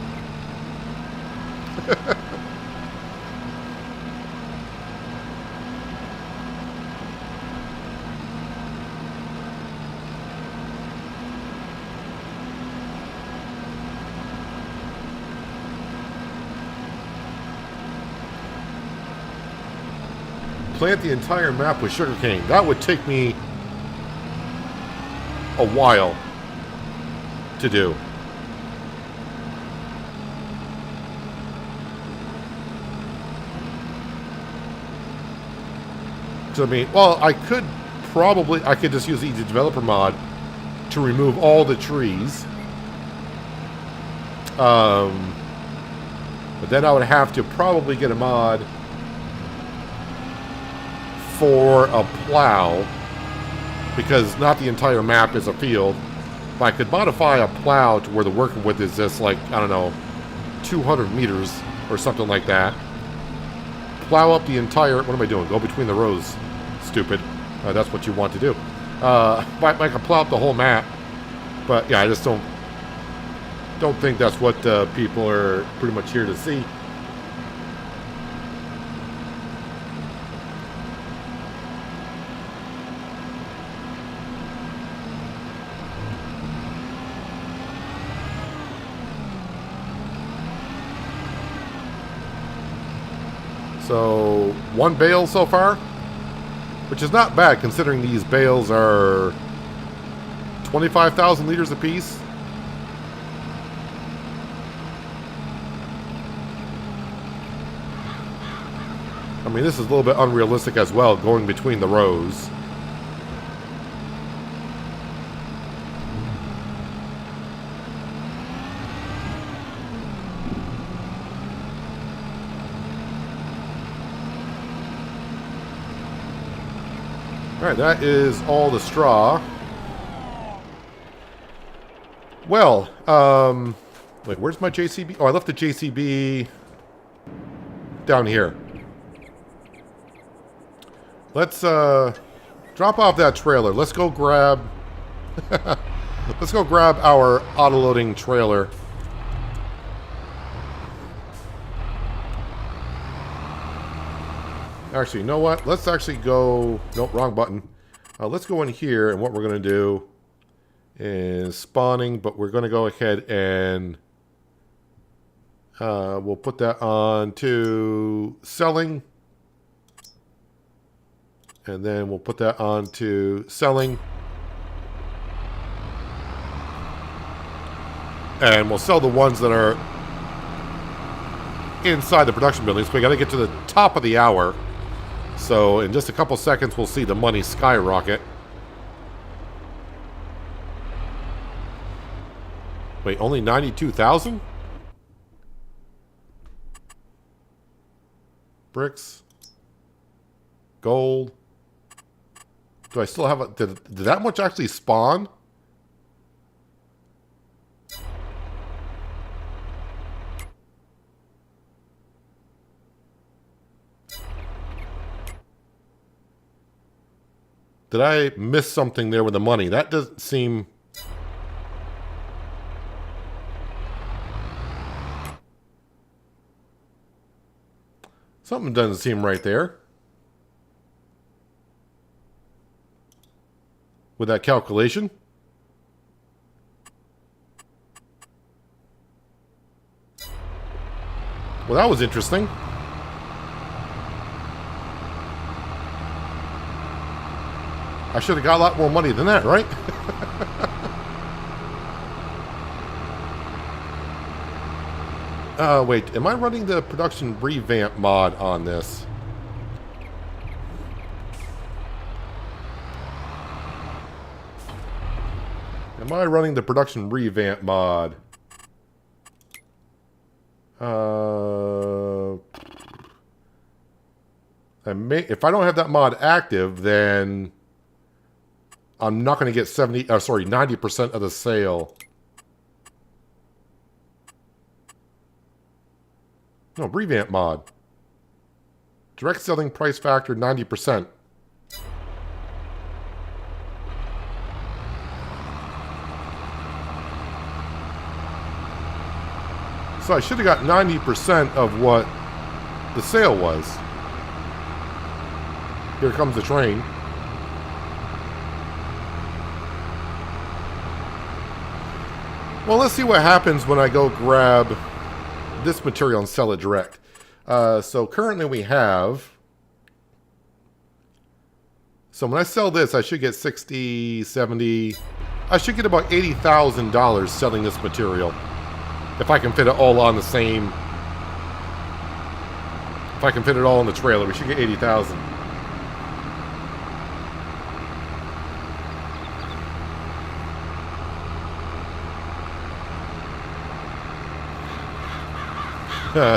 S1: Plant the entire map with sugarcane. That would take me a while to do. So, I mean, well, I could just use the Easy Developer mod to remove all the trees. But then I would have to probably get a mod for a plow, because not the entire map is a field. But I could modify a plow to where the working width is just like, I don't know, 200 meters or something like that. Plow up the entire... What am I doing? Go between the rows. Stupid. That's what you want to do. I can plow up the whole map. But yeah, I just don't think that's what people are pretty much here to see. So, one bale so far, which is not bad considering these bales are 25,000 liters apiece. I mean, this is a little bit unrealistic as well, going between the rows. Alright, that is all the straw. Well, wait, where's my JCB? Oh, I left the JCB down here. Let's drop off that trailer. Let's go grab let's go grab our auto-loading trailer. Actually, you know what? Let's actually go... Nope, wrong button. Let's go in here, and what we're going to do is spawning, but we're going to go ahead and we'll put that on to selling. And then we'll put that on to selling. And we'll sell the ones that are inside the production building. So we got to get to the top of the hour. So in just a couple seconds, we'll see the money skyrocket. Wait, only 92,000? Bricks. Gold. Do I still have a... Did that much actually spawn? Did I miss something there with the money? That doesn't seem... Something doesn't seem right there with that calculation. Well, that was interesting. I should have got a lot more money than that, right? Wait, am I running the production revamp mod on this? Am I running the production revamp mod? If I don't have that mod active, then I'm not going to get 90% of the sale. No, revamp mod. Direct selling price factor 90%. So I should have got 90% of what the sale was. Here comes the train. Well, let's see what happens when I go grab this material and sell it direct. So currently we have... So when I sell this, I should get 60, 70... I should get about $80,000 selling this material. If I can fit it all on the same... If I can fit it all in the trailer, we should get 80,000.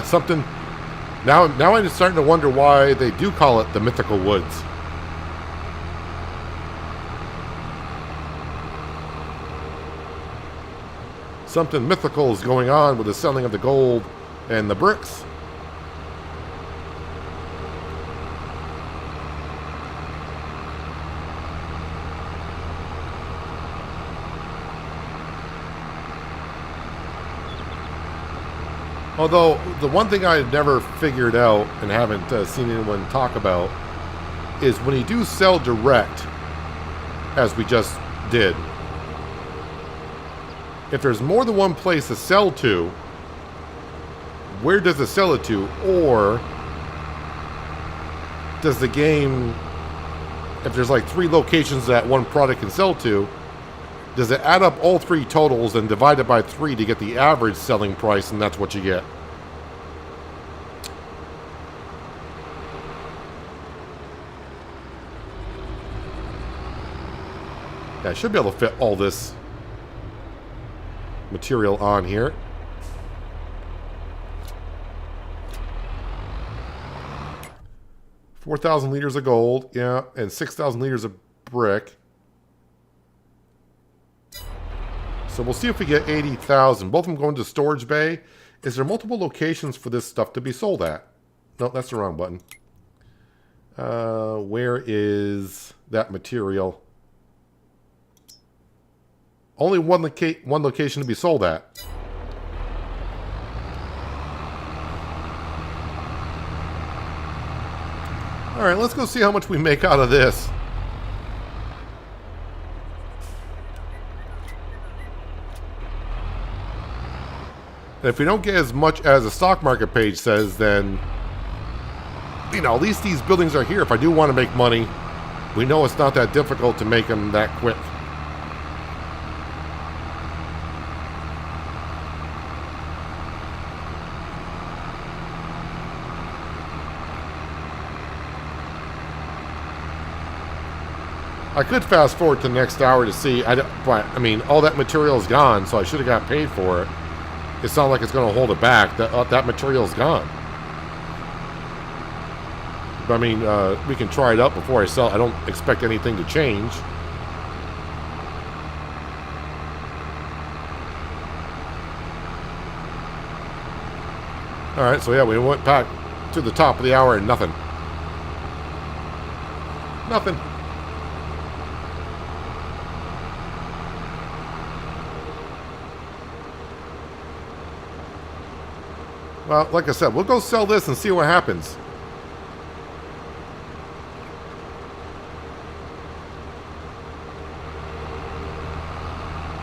S1: Something... Now I'm just starting to wonder why they do call it the Mythical Woods. Something mythical is going on with the selling of the gold and the bricks. Although, the one thing I've never figured out and haven't seen anyone talk about is when you do sell direct, as we just did, if there's more than one place to sell to, where does it sell it to? Or does the game, if there's like 3 locations that one product can sell to, does it add up all 3 totals and divide it by 3 to get the average selling price, and that's what you get? Yeah, I should be able to fit all this material on here. $4,000 liters of gold, yeah, and 6,000 liters of brick. So we'll see if we get 80,000. Both of them going to storage bay. Is there multiple locations for this stuff to be sold at? No, that's the wrong button. Where is that material? Only one location to be sold at. Alright, let's go see how much we make out of this. And if we don't get as much as the stock market page says, then, you know, at least these buildings are here. If I do want to make money, we know it's not that difficult to make them that quick. I could fast forward to the next hour to see, but I mean, all that material is gone, so I should have got paid for it. It's not like it's going to hold it back. That material is gone. But I mean, we can try it out before I sell. I don't expect anything to change. Alright, so yeah, we went back to the top of the hour and nothing. Nothing. Well, like I said, we'll go sell this and see what happens.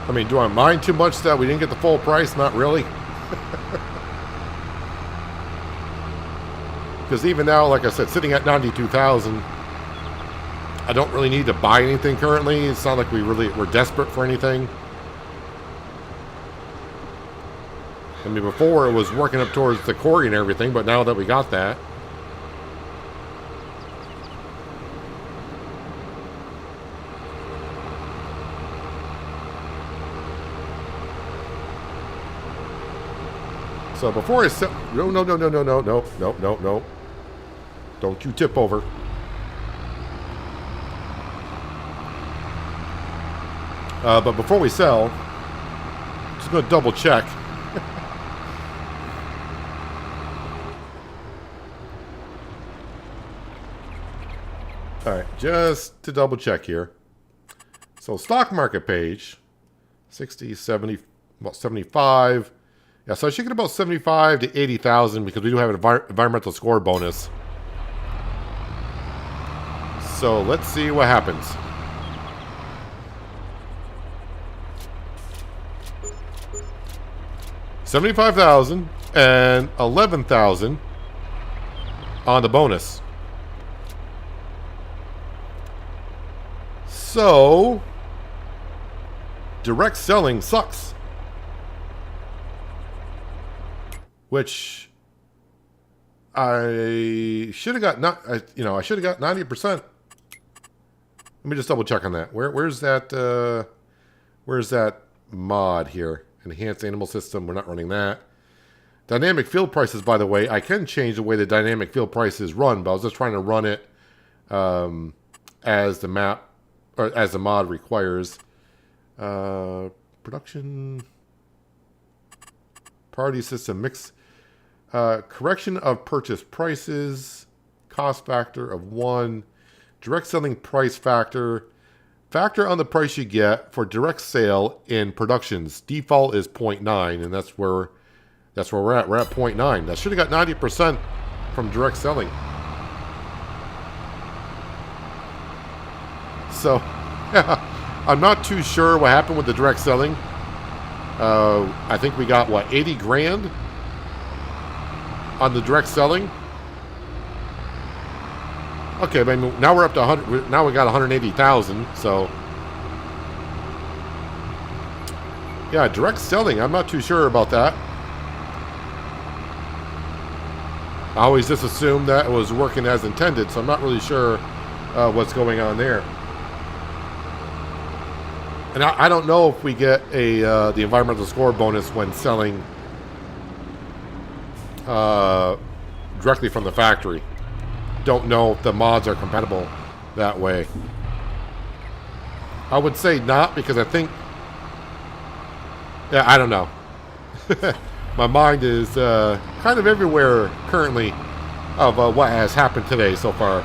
S1: I mean, do I mind too much that we didn't get the full price? Not really. Because even now, like I said, sitting at 92,000, I don't really need to buy anything currently. It's not like we're desperate for anything. I mean, before it was working up towards the quarry and everything, but now that we got that. So before I sell... No. Don't you tip over. But before we sell, just going to double check. All right, just to double check here. So stock market page, 60, 70, about 75. Yeah, so I should get about 75 to 80,000 because we do have an environmental score bonus. So let's see what happens. $75,000 and 11,000 on the bonus. So direct selling sucks. Which I should have got I should have got 90%. Let me just double check on that. Where's that mod here? Enhanced animal system, we're not running that. Dynamic field prices, by the way, I can change the way the dynamic field price is run, but I was just trying to run it as the map or as the mod requires. Production party system mix. Correction of purchase prices, cost factor of 1, direct selling price factor, factor on the price you get for direct sale in productions. Default is 0.9, and that's where we're at. We're at 0.9. That should have got 90% from direct selling. So, I'm not too sure what happened with the direct selling. I think we got, what, 80 grand on the direct selling? Okay, but now we're up to 100. Now we got 180,000. So, yeah, direct selling. I'm not too sure about that. I always just assumed that it was working as intended, so I'm not really sure what's going on there. And I don't know if we get the environmental score bonus when selling directly from the factory. Don't know if the mods are compatible that way. I would say not, because I think... Yeah, I don't know. My mind is kind of everywhere currently of what has happened today so far.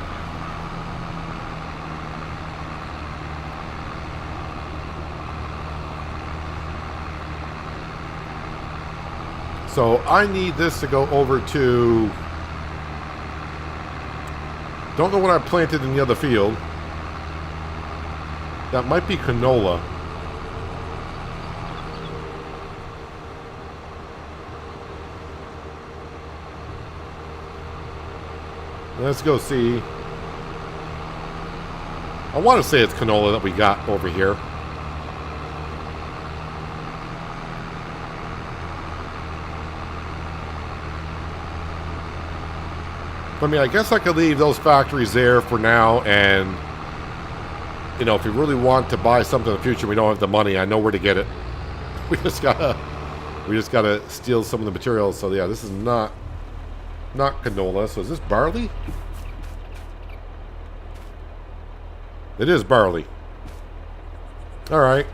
S1: So I need this to go over to... Don't know what I planted in the other field. That might be canola. Let's go see. I want to say it's canola that we got over here. I mean, I guess I could leave those factories there for now, and you know, if we really want to buy something in the future, we don't have the money. I know where to get it. We just gotta steal some of the materials. So yeah, this is not canola. So is this barley? It is barley. All right.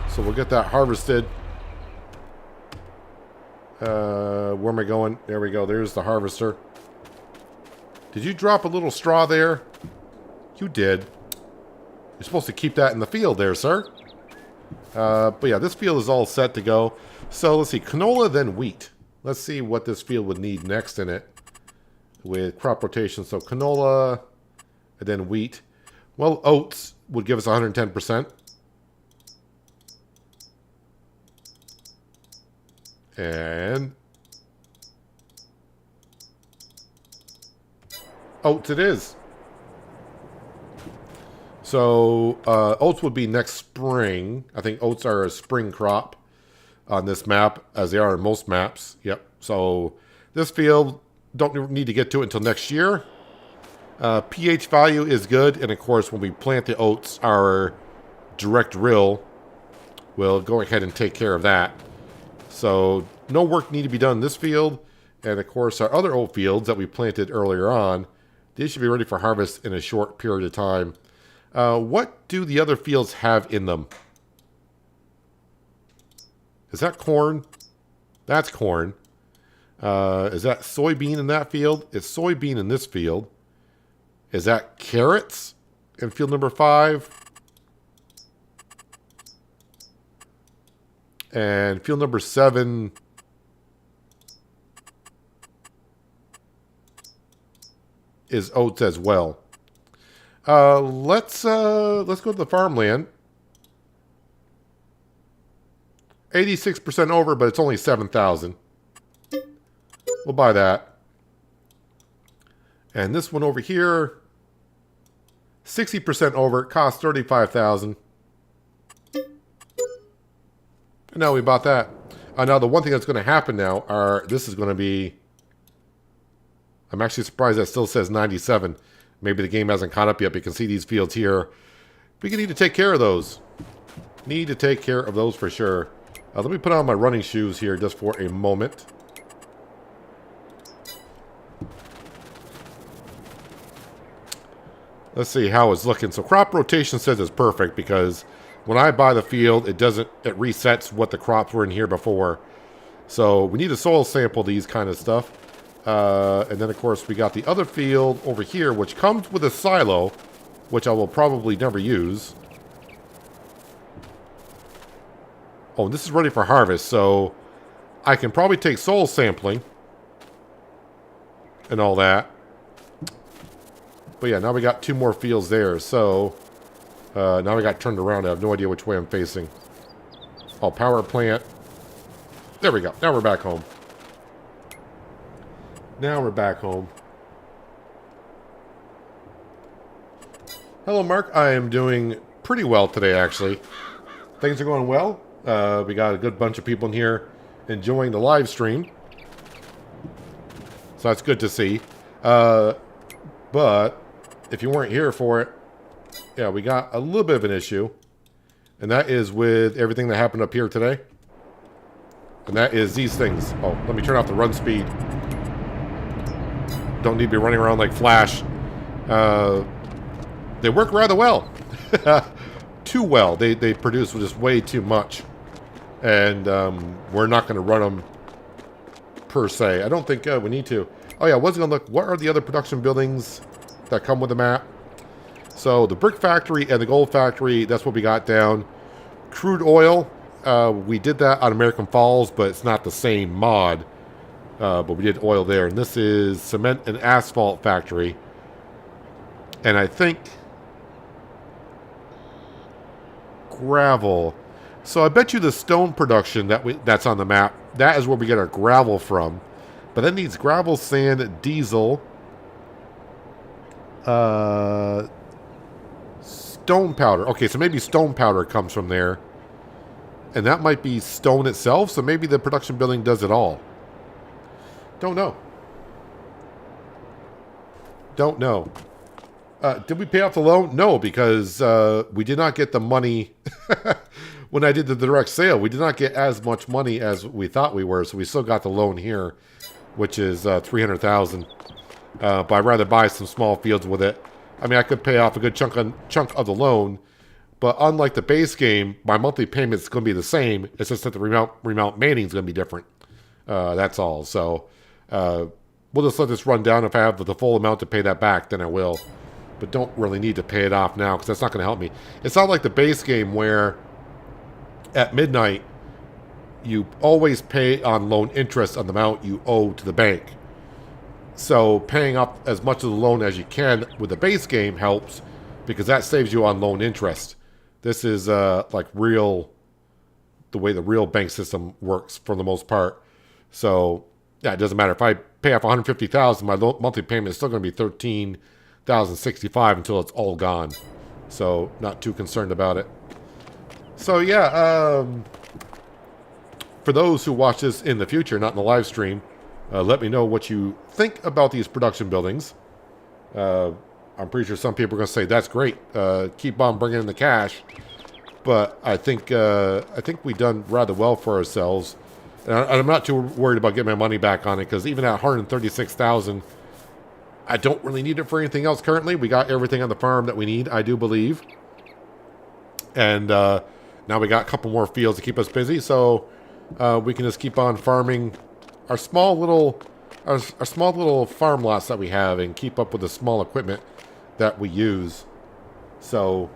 S1: So we'll get that harvested. Where am I going? There we go. There's the harvester. Did you drop a little straw there? You did. You're supposed to keep that in the field there, sir. But yeah, this field is all set to go. So let's see. Canola, then wheat. Let's see what this field would need next in it with crop rotation. So canola, and then wheat. Well, oats would give us 110%. And oats it is. So oats would be next spring. I think oats are a spring crop on this map, as they are in most maps. Yep. So this field, don't need to get to it until next year. pH value is good, and of course when we plant the oats, our direct rill will go ahead and take care of that. So no work need to be done in this field, and of course our other oat fields that we planted earlier on, they should be ready for harvest in a short period of time. What do the other fields have in them? Is that corn? That's corn. Is that soybean in that field? It's soybean in this field. Is that carrots in field number 5? And field number 7 is oats as well. Let's go to the farmland. 86% over, but it's only 7,000. We'll buy that. And this one over here, 60% over, it costs 35,000. And now we bought that. Now the one thing that's going to happen now this is going to be, I'm actually surprised that still says 97. Maybe the game hasn't caught up yet, but you can see these fields here. We need to take care of those. Need to take care of those for sure. Let me put on my running shoes here just for a moment. Let's see how it's looking. So crop rotation says it's perfect because when I buy the field, it resets what the crops were in here before. So we need to soil sample these kind of stuff. And then of course we got the other field over here, which comes with a silo, which I will probably never use. Oh, and this is ready for harvest, so I can probably take soil sampling and all that. But yeah, now we got 2 more fields there, so now I got turned around. I have no idea which way I'm facing. Oh, power plant. There we go. Now we're back home. Now we're back home. Hello, Mark. I am doing pretty well today, actually. Things are going well. We got a good bunch of people in here enjoying the live stream. So that's good to see. But if you weren't here for it, yeah, we got a little bit of an issue. And that is with everything that happened up here today. And that is these things. Oh, let me turn off the run speed. Don't need to be running around like Flash. They work rather well. Too well. They produce just way too much. And we're not going to run them per se. I don't think we need to. Oh yeah, I was going to look. What are the other production buildings that come with the map? So the brick factory and the gold factory, that's what we got down. Crude oil, we did that on American Falls, but it's not the same mod. But we did oil there. And this is cement and asphalt factory. And I think gravel. So I bet you the stone production that's on the map, that is where we get our gravel from. But that needs gravel, sand, diesel, stone powder. Okay, so maybe stone powder comes from there. And that might be stone itself, so maybe the production building does it all. Don't know. Don't know. Did we pay off the loan? No, because we did not get the money when I did the direct sale. We did not get as much money as we thought we were, so we still got the loan here, which is $300,000. But I'd rather buy some small fields with it. I mean, I could pay off a good chunk of the loan, but unlike the base game, my monthly payment is going to be the same. It's just that the remount manning is going to be different. That's all. So we'll just let this run down. If I have the full amount to pay that back, then I will. But don't really need to pay it off now because that's not going to help me. It's not like the base game where at midnight you always pay on loan interest on the amount you owe to the bank. So paying up as much of the loan as you can with the base game helps because that saves you on loan interest. This is like the way the real bank system works for the most part. So yeah, it doesn't matter if I pay off 150,000. My monthly payment is still going to be 13,065 until it's all gone. So not too concerned about it. So yeah, for those who watch this in the future, not in the live stream, let me know what you think about these production buildings. I'm pretty sure some people are going to say that's great. Keep on bringing in the cash, but I think we've done rather well for ourselves, and I'm not too worried about getting my money back on it because even at 136,000, I don't really need it for anything else currently. We got everything on the farm that we need, I do believe, and now we got a couple more fields to keep us busy, so we can just keep on farming our small little farm lots that we have and keep up with the small equipment that we use. So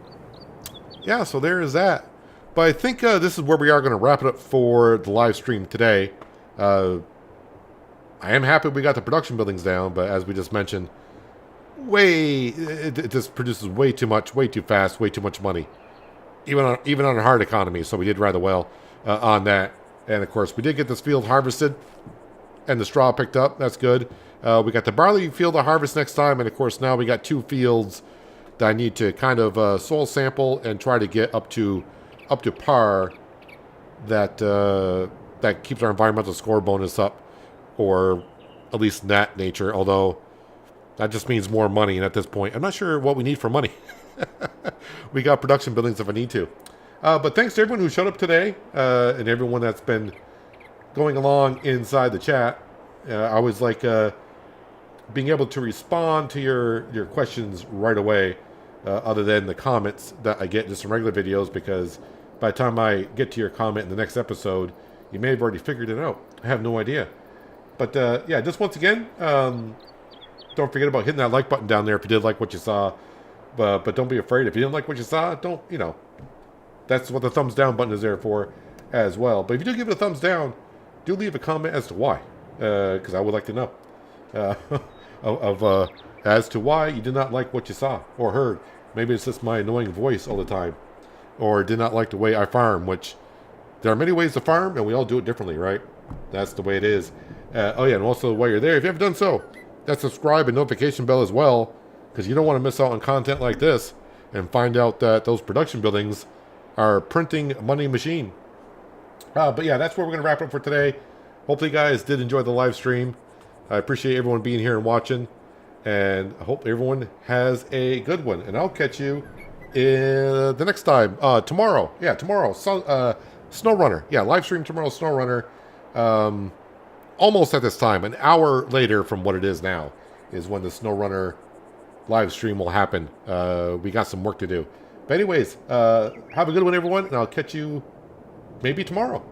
S1: yeah, so there is that. But I think this is where we are going to wrap it up for the live stream today. I am happy we got the production buildings down, but as we just mentioned, it just produces way too much, way too fast, way too much money, even on a hard economy. So we did rather well on that. And of course, we did get this field harvested and the straw picked up. That's good. We got the barley field to harvest next time, and of course now we got 2 fields that I need to kind of soil sample and try to get up to par. That keeps our environmental score bonus up, or at least in that nature. Although that just means more money, and at this point, I'm not sure what we need for money. We got production buildings if I need to. But thanks to everyone who showed up today, and everyone that's been going along inside the chat. I always like being able to respond to your questions right away, other than the comments that I get just in regular videos, because by the time I get to your comment in the next episode, you may have already figured it out. I have no idea. But yeah, just once again, don't forget about hitting that like button down there if you did like what you saw. But don't be afraid. If you didn't like what you saw, that's what the thumbs down button is there for as well. But if you do give it a thumbs down, do leave a comment as to why, because I would like to know as to why you did not like what you saw or heard. Maybe it's just my annoying voice all the time, or did not like the way I farm, which there are many ways to farm, and we all do it differently, right? That's the way it is. Oh yeah, and also while you're there, if you haven't done so, that subscribe and notification bell as well, because you don't want to miss out on content like this and find out that those production buildings are printing money machine. But yeah, that's where we're going to wrap up for today. Hopefully you guys did enjoy the live stream. I appreciate everyone being here and watching. And I hope everyone has a good one. And I'll catch you in the next time. Tomorrow. Yeah, tomorrow. SnowRunner. Yeah, live stream tomorrow, SnowRunner. Almost at this time. An hour later from what it is now is when the SnowRunner live stream will happen. We got some work to do. But anyways, have a good one, everyone. And I'll catch you maybe tomorrow.